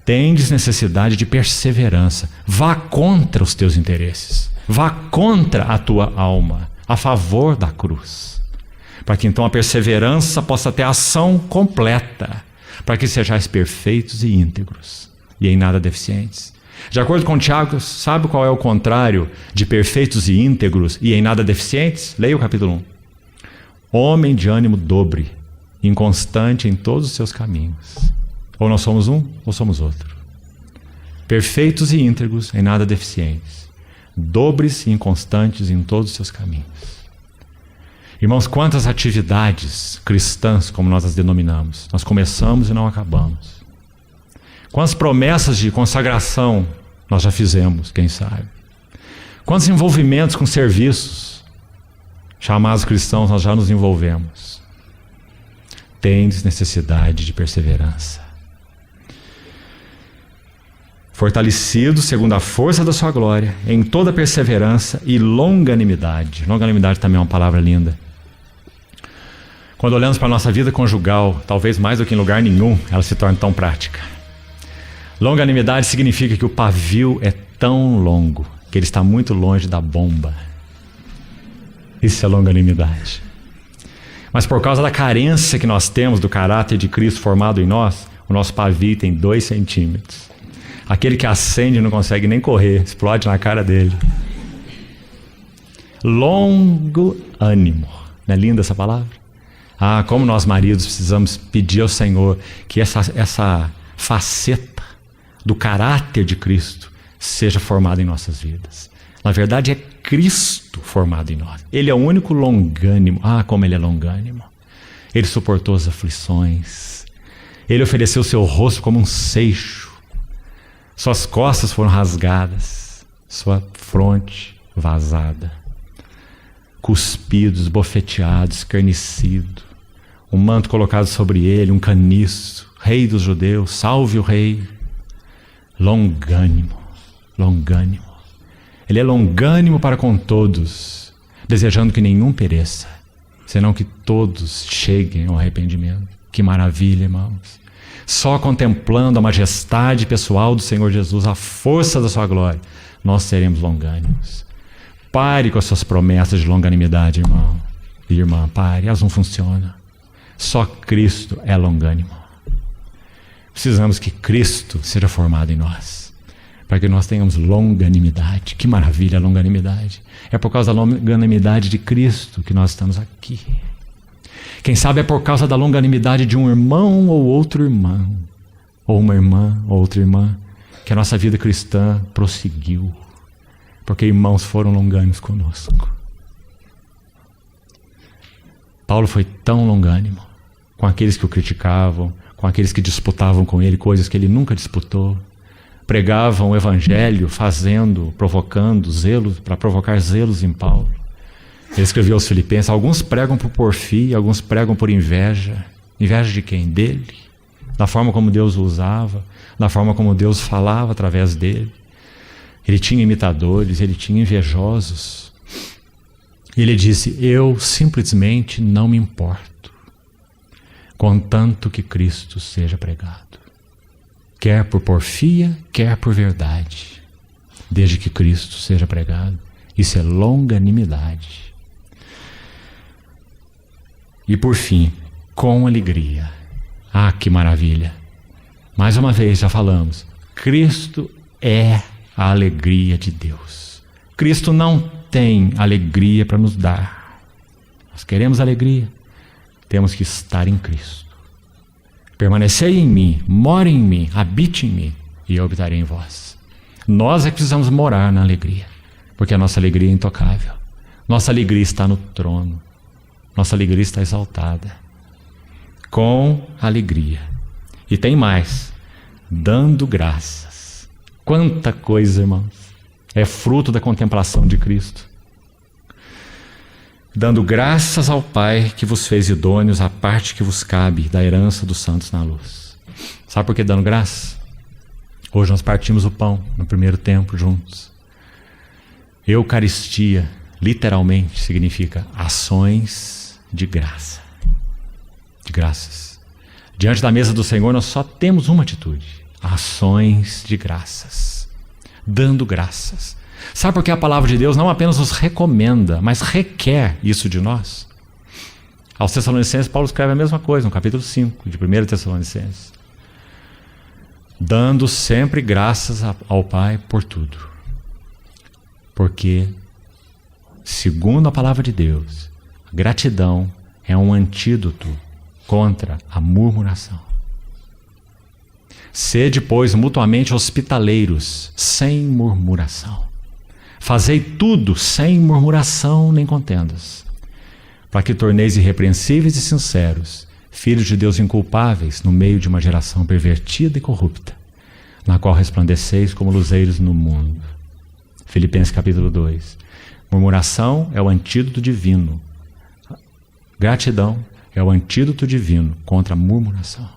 tendes necessidade de perseverança. Vá contra os teus interesses. Vá contra a tua alma, a favor da cruz. Para que então a perseverança possa ter ação completa. Para que sejais perfeitos e íntegros. E em nada deficientes. De acordo com Tiago, sabe qual é o contrário de perfeitos e íntegros e em nada deficientes? Leia o capítulo 1. Homem de ânimo dobre, inconstante em todos os seus caminhos. Ou nós somos um, ou somos outro. Perfeitos e íntegros, em nada deficientes. Dobres e inconstantes em todos os seus caminhos. Irmãos, quantas atividades cristãs, como nós as denominamos, nós começamos e não acabamos. Quantas promessas de consagração nós já fizemos, quem sabe? Quantos envolvimentos com serviços chamados cristãos nós já nos envolvemos? Tendes necessidade de perseverança. Fortalecidos segundo a força da sua glória, em toda perseverança e longanimidade. Longanimidade também é uma palavra linda. Quando olhamos para a nossa vida conjugal, talvez mais do que em lugar nenhum, ela se torna tão prática. Longanimidade significa que o pavio é tão longo que ele está muito longe da bomba. Isso é longanimidade. Mas por causa da carência que nós temos do caráter de Cristo formado em nós, o nosso pavio tem 2 centímetros. Aquele que acende não consegue nem correr, explode na cara dele. Longo ânimo. Não é linda essa palavra? Ah, como nós maridos precisamos pedir ao Senhor que essa faceta do caráter de Cristo seja formado em nossas vidas. Na verdade é Cristo formado em nós. Ele é o único longânimo. Ah, como ele é longânimo. Ele suportou as aflições. Ele ofereceu seu rosto como um seixo. Suas costas foram rasgadas. Sua fronte vazada. Cuspido, esbofeteado, escarnecido. Um manto colocado sobre ele, um caniço. Rei dos judeus, salve o rei. Longânimo, longânimo. Ele é longânimo para com todos, desejando que nenhum pereça, senão que todos cheguem ao arrependimento. Que maravilha, irmãos! Só contemplando a majestade pessoal do Senhor Jesus, a força da sua glória, nós seremos longânimos. Pare com as suas promessas de longanimidade, irmão e irmã, pare, elas não funcionam. Só Cristo é longânimo. Precisamos que Cristo seja formado em nós, para que nós tenhamos longanimidade. Que maravilha a longanimidade! É por causa da longanimidade de Cristo que nós estamos aqui. Quem sabe é por causa da longanimidade de um irmão ou outro irmão, ou uma irmã ou outra irmã, que a nossa vida cristã prosseguiu, porque irmãos foram longânimos conosco. Paulo foi tão longânimo com aqueles que o criticavam, com aqueles que disputavam com ele coisas que ele nunca disputou. Pregavam o evangelho provocando zelos, para provocar zelos em Paulo. Ele escreveu aos Filipenses: alguns pregam por porfia, alguns pregam por inveja. Inveja de quem? Dele. Da forma como Deus o usava, da forma como Deus falava através dele. Ele tinha imitadores, ele tinha invejosos. Ele disse: eu simplesmente não me importo, contanto que Cristo seja pregado. Quer por porfia, quer por verdade, desde que Cristo seja pregado. Isso é longanimidade. E por fim, com alegria. Ah, que maravilha! Mais uma vez já falamos, Cristo é a alegria de Deus. Cristo não tem alegria para nos dar. Nós queremos alegria, temos que estar em Cristo. Permanecei em mim, more em mim, habite em mim, e eu habitarei em vós. Nós é que precisamos morar na alegria, porque a nossa alegria é intocável. Nossa alegria está no trono. Nossa alegria está exaltada. Com alegria. E tem mais, dando graças. Quanta coisa, irmãos! É fruto da contemplação de Cristo. Dando graças ao Pai que vos fez idôneos à parte que vos cabe da herança dos santos na luz. Sabe por que dando graças? Hoje nós partimos o pão no primeiro tempo juntos. Eucaristia, literalmente, significa ações de graça. De graças. Diante da mesa do Senhor nós só temos uma atitude: ações de graças. Dando graças. Sabe por que a palavra de Deus não apenas nos recomenda, mas requer isso de nós? Aos Tessalonicenses, Paulo escreve a mesma coisa, no capítulo 5 de 1 Tessalonicenses. Dando sempre graças ao Pai por tudo. Porque, segundo a palavra de Deus, a gratidão é um antídoto contra a murmuração. Sede, pois, mutuamente hospitaleiros, sem murmuração. Fazei tudo sem murmuração nem contendas, para que torneis irrepreensíveis e sinceros, filhos de Deus inculpáveis, no meio de uma geração pervertida e corrupta, na qual resplandeceis como luzeiros no mundo. Filipenses capítulo 2. Murmuração é o antídoto divino. Gratidão é o antídoto divino contra a murmuração.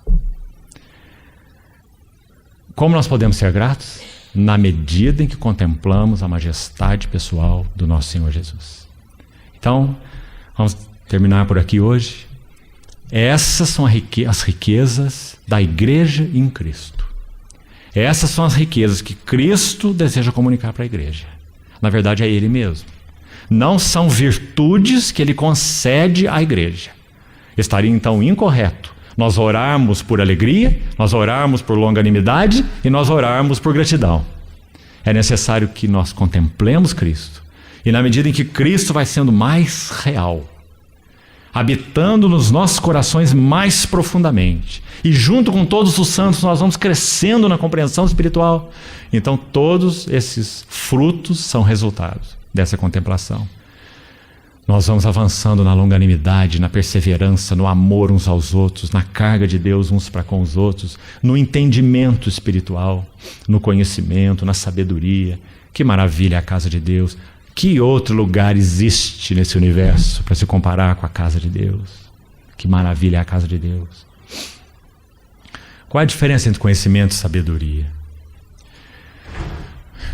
Como nós podemos ser gratos? Na medida em que contemplamos a majestade pessoal do nosso Senhor Jesus. Então, vamos terminar por aqui hoje. Essas são as riquezas da igreja em Cristo. Essas são as riquezas que Cristo deseja comunicar para a igreja. Na verdade, é Ele mesmo. Não são virtudes que Ele concede à igreja. Estaria então incorreto nós orarmos por alegria, nós orarmos por longanimidade e nós orarmos por gratidão. É necessário que nós contemplemos Cristo. E na medida em que Cristo vai sendo mais real, habitando nos nossos corações mais profundamente, e junto com todos os santos nós vamos crescendo na compreensão espiritual, então todos esses frutos são resultados dessa contemplação. Nós vamos avançando na longanimidade, na perseverança, no amor uns aos outros, na carga de Deus uns para com os outros, no entendimento espiritual, no conhecimento, na sabedoria. Que maravilha é a casa de Deus! Que outro lugar existe nesse universo para se comparar com a casa de Deus? Que maravilha é a casa de Deus! Qual a diferença entre conhecimento e sabedoria?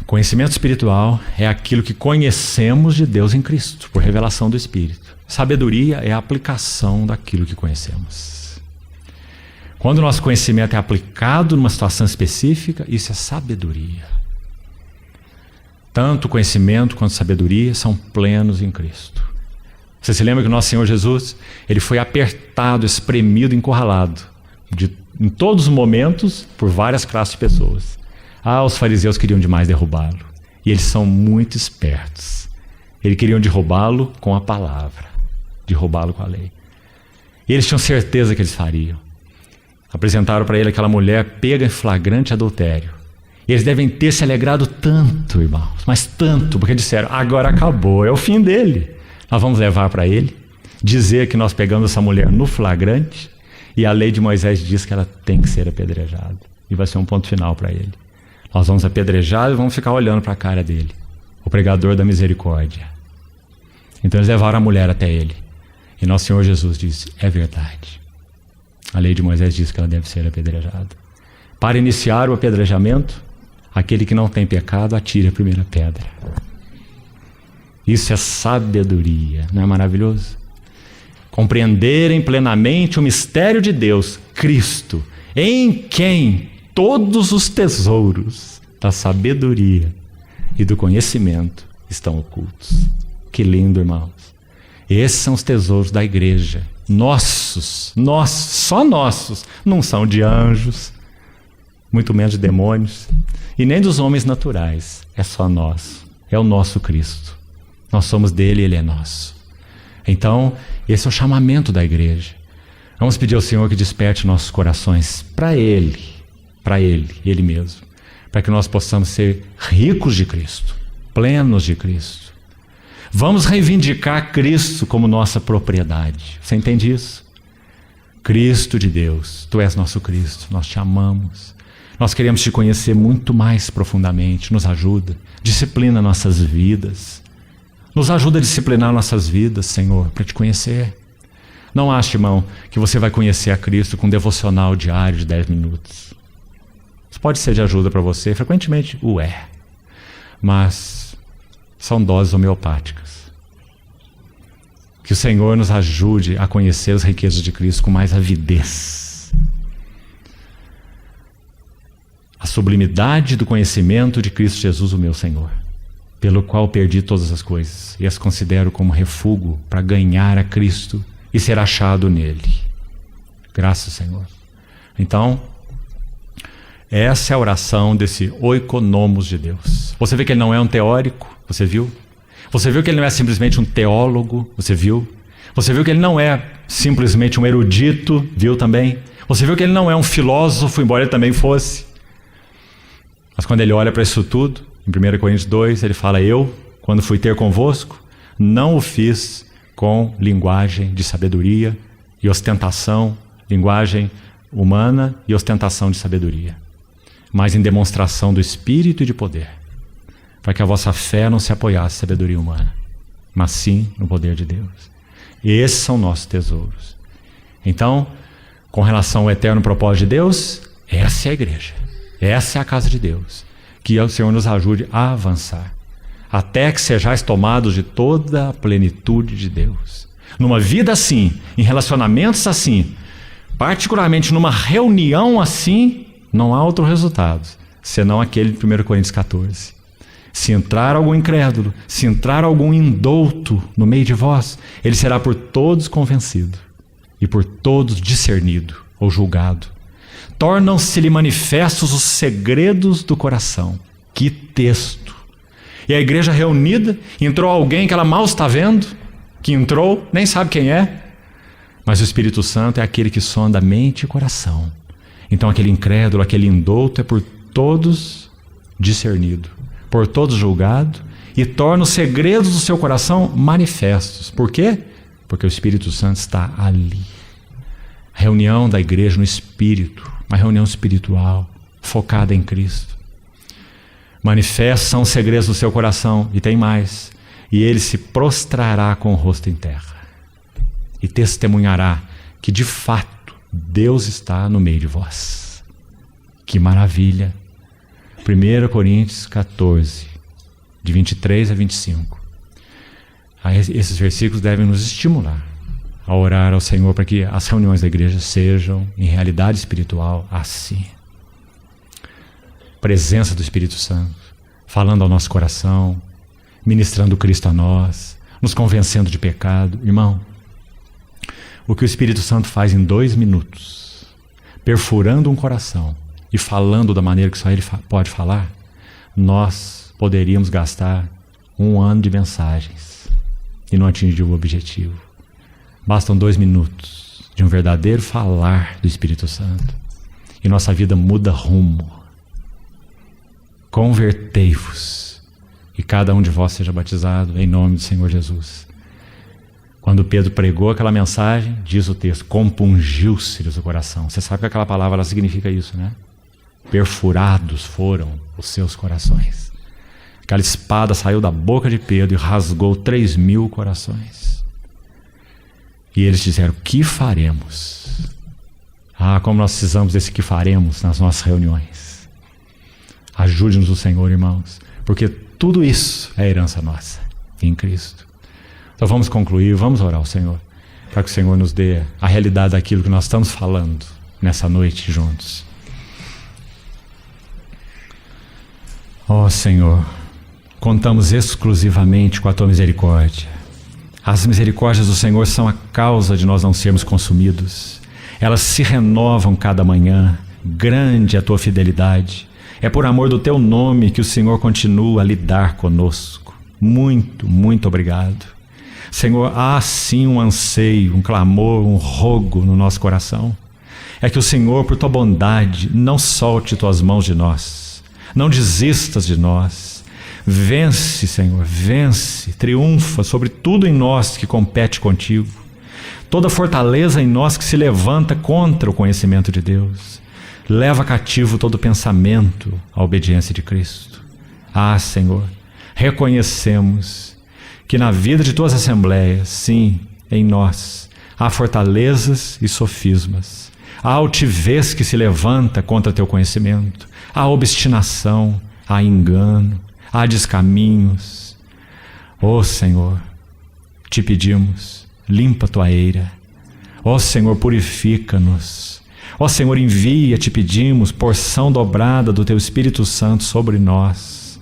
Conhecimento espiritual é aquilo que conhecemos de Deus em Cristo, por revelação do Espírito. Sabedoria é a aplicação daquilo que conhecemos. Quando o nosso conhecimento é aplicado numa situação específica, isso é sabedoria. Tanto conhecimento quanto sabedoria são plenos em Cristo. Você se lembra que o nosso Senhor Jesus, ele foi apertado, espremido, encurralado, em todos os momentos, por várias classes de pessoas. Os fariseus queriam demais derrubá-lo. E eles são muito espertos. Eles queriam derrubá-lo com a palavra, derrubá-lo com a lei. E eles tinham certeza que eles fariam. Apresentaram para ele aquela mulher pega em flagrante adultério. E eles devem ter se alegrado tanto, irmãos, mas tanto, porque disseram, agora acabou, é o fim dele. Nós vamos levar para ele, dizer que nós pegamos essa mulher no flagrante, e a lei de Moisés diz que ela tem que ser apedrejada. E vai ser um ponto final para ele. Nós vamos apedrejar e vamos ficar olhando para a cara dele, o pregador da misericórdia. Então eles levaram a mulher até ele. E nosso Senhor Jesus disse, é verdade. A lei de Moisés diz que ela deve ser apedrejada. Para iniciar o apedrejamento, aquele que não tem pecado, atire a primeira pedra. Isso é sabedoria, não é maravilhoso? Compreenderem plenamente o mistério de Deus, Cristo, em quem todos os tesouros da sabedoria e do conhecimento estão ocultos. Que lindo, irmãos. Esses são os tesouros da igreja. Nossos, só nossos. Não são de anjos, muito menos de demônios, e nem dos homens naturais. É só nosso. É o nosso Cristo. Nós somos dele e ele é nosso. Então, esse é o chamamento da igreja. Vamos pedir ao Senhor que desperte nossos corações para ele, ele mesmo, para que nós possamos ser ricos de Cristo, plenos de Cristo. Vamos reivindicar Cristo como nossa propriedade. Você entende isso? Cristo de Deus, tu és nosso Cristo, nós te amamos. Nós queremos te conhecer muito mais profundamente. Nos ajuda, disciplina nossas vidas. Nos ajuda a disciplinar nossas vidas, Senhor, para te conhecer. Não ache, irmão, que você vai conhecer a Cristo com um devocional diário de 10 minutos. Isso pode ser de ajuda para você, frequentemente o é. Mas são doses homeopáticas. Que o Senhor nos ajude a conhecer as riquezas de Cristo com mais avidez. A sublimidade do conhecimento de Cristo Jesus, o meu Senhor, pelo qual perdi todas as coisas e as considero como refúgio para ganhar a Cristo e ser achado nele. Graças, Senhor. Então, essa é a oração desse oikonomos de Deus. Você vê que ele não é um teórico, você viu? Você viu que ele não é simplesmente um teólogo, você viu? Você viu que ele não é simplesmente um erudito, viu também? Você viu que ele não é um filósofo, embora ele também fosse. Mas quando ele olha para isso tudo, em 1 Coríntios 2, ele fala, eu, quando fui ter convosco, não o fiz com linguagem de sabedoria e ostentação, linguagem humana e ostentação de sabedoria, mas em demonstração do Espírito e de poder, para que a vossa fé não se apoiasse em sabedoria humana, mas sim no poder de Deus. Esses são nossos tesouros. Então, com relação ao eterno propósito de Deus, essa é a igreja, essa é a casa de Deus. Que o Senhor nos ajude a avançar, até que sejais tomados de toda a plenitude de Deus. Numa vida assim, em relacionamentos assim, particularmente numa reunião assim, não há outro resultado, senão aquele de 1 Coríntios 14. Se entrar algum incrédulo, se entrar algum indouto no meio de vós, ele será por todos convencido e por todos discernido ou julgado. Tornam-se-lhe manifestos os segredos do coração. Que texto! E a igreja reunida, entrou alguém que ela mal está vendo, que entrou, nem sabe quem é, mas o Espírito Santo é aquele que sonda a mente e o coração. Então aquele incrédulo, aquele indouto é por todos discernido, por todos julgado, e torna os segredos do seu coração manifestos. Por quê? Porque o Espírito Santo está ali. A reunião da igreja no Espírito, uma reunião espiritual, focada em Cristo. Manifestos são os segredos do seu coração, e tem mais, e ele se prostrará com o rosto em terra, e testemunhará que de fato Deus está no meio de vós. Que maravilha! 1 Coríntios 14, de 23 a 25. Esses versículos devem nos estimular a orar ao Senhor para que as reuniões da igreja sejam, em realidade espiritual, assim. Presença do Espírito Santo, falando ao nosso coração, ministrando Cristo a nós, nos convencendo de pecado. Irmão, o que o Espírito Santo faz em 2 minutos, perfurando um coração e falando da maneira que só Ele pode falar, nós poderíamos gastar 1 ano de mensagens e não atingir o objetivo. Bastam 2 minutos de um verdadeiro falar do Espírito Santo e nossa vida muda rumo. Convertei-vos e cada um de vós seja batizado em nome do Senhor Jesus. Quando Pedro pregou aquela mensagem, diz o texto, compungiu-se-lhes o coração. Você sabe que aquela palavra ela significa isso, né? Perfurados foram os seus corações. Aquela espada saiu da boca de Pedro e rasgou 3.000 corações. E eles disseram, que faremos? Ah, como nós precisamos desse que faremos nas nossas reuniões. Ajude-nos o Senhor, irmãos, porque tudo isso é herança nossa em Cristo. Então vamos concluir, vamos orar ao Senhor, para que o Senhor nos dê a realidade daquilo que nós estamos falando nessa noite juntos. Ó Senhor, contamos exclusivamente com a Tua misericórdia. As misericórdias do Senhor são a causa de nós não sermos consumidos. Elas se renovam cada manhã. Grande é a Tua fidelidade. É por amor do Teu nome que o Senhor continua a lidar conosco. Muito, muito obrigado. Senhor, há sim um anseio, um clamor, um rogo no nosso coração. É que o Senhor, por Tua bondade, não solte Tuas mãos de nós. Não desistas de nós. Vence, Senhor, vence, triunfa sobre tudo em nós que compete contigo. Toda fortaleza em nós que se levanta contra o conhecimento de Deus. Leva cativo todo pensamento à obediência de Cristo. Ah, Senhor, reconhecemos que na vida de Tuas assembleias, sim, em nós, há fortalezas e sofismas. Há altivez que se levanta contra Teu conhecimento. Há obstinação, há engano. Há descaminhos. Ó Senhor, te pedimos, limpa Tua eira. Ó Senhor, purifica-nos. Ó Senhor, envia, te pedimos, porção dobrada do Teu Espírito Santo sobre nós.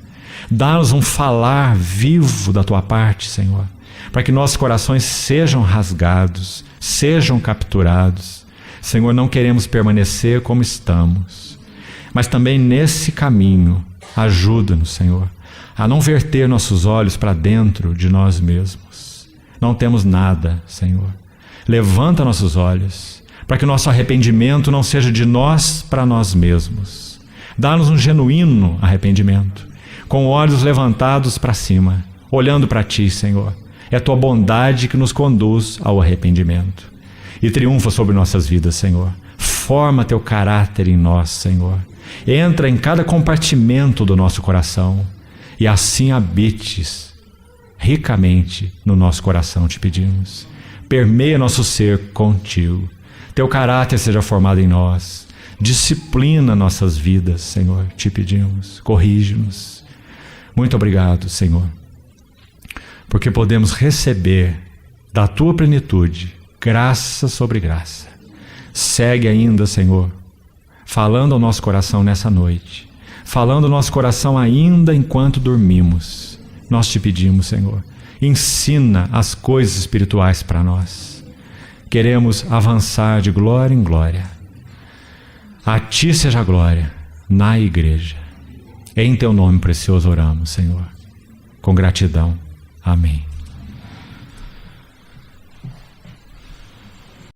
Dá-nos um falar vivo da Tua parte, Senhor, para que nossos corações sejam rasgados, sejam capturados. Senhor, não queremos permanecer como estamos, mas também nesse caminho, ajuda-nos, Senhor, a não verter nossos olhos para dentro de nós mesmos. Não temos nada, Senhor. Levanta nossos olhos, para que nosso arrependimento não seja de nós para nós mesmos. Dá-nos um genuíno arrependimento, com olhos levantados para cima, olhando para Ti, Senhor. É Tua bondade que nos conduz ao arrependimento. E triunfa sobre nossas vidas, Senhor. Forma Teu caráter em nós, Senhor. Entra em cada compartimento do nosso coração e assim habites ricamente no nosso coração, te pedimos. Permeia nosso ser contigo. Teu caráter seja formado em nós. Disciplina nossas vidas, Senhor, te pedimos. Corrige-nos. Muito obrigado, Senhor, porque podemos receber da Tua plenitude graça sobre graça. Segue ainda, Senhor, falando ao nosso coração nessa noite, falando ao nosso coração ainda enquanto dormimos. Nós te pedimos, Senhor, ensina as coisas espirituais para nós. Queremos avançar de glória em glória. A Ti seja a glória na igreja. Em Teu nome precioso oramos, Senhor, com gratidão. Amém.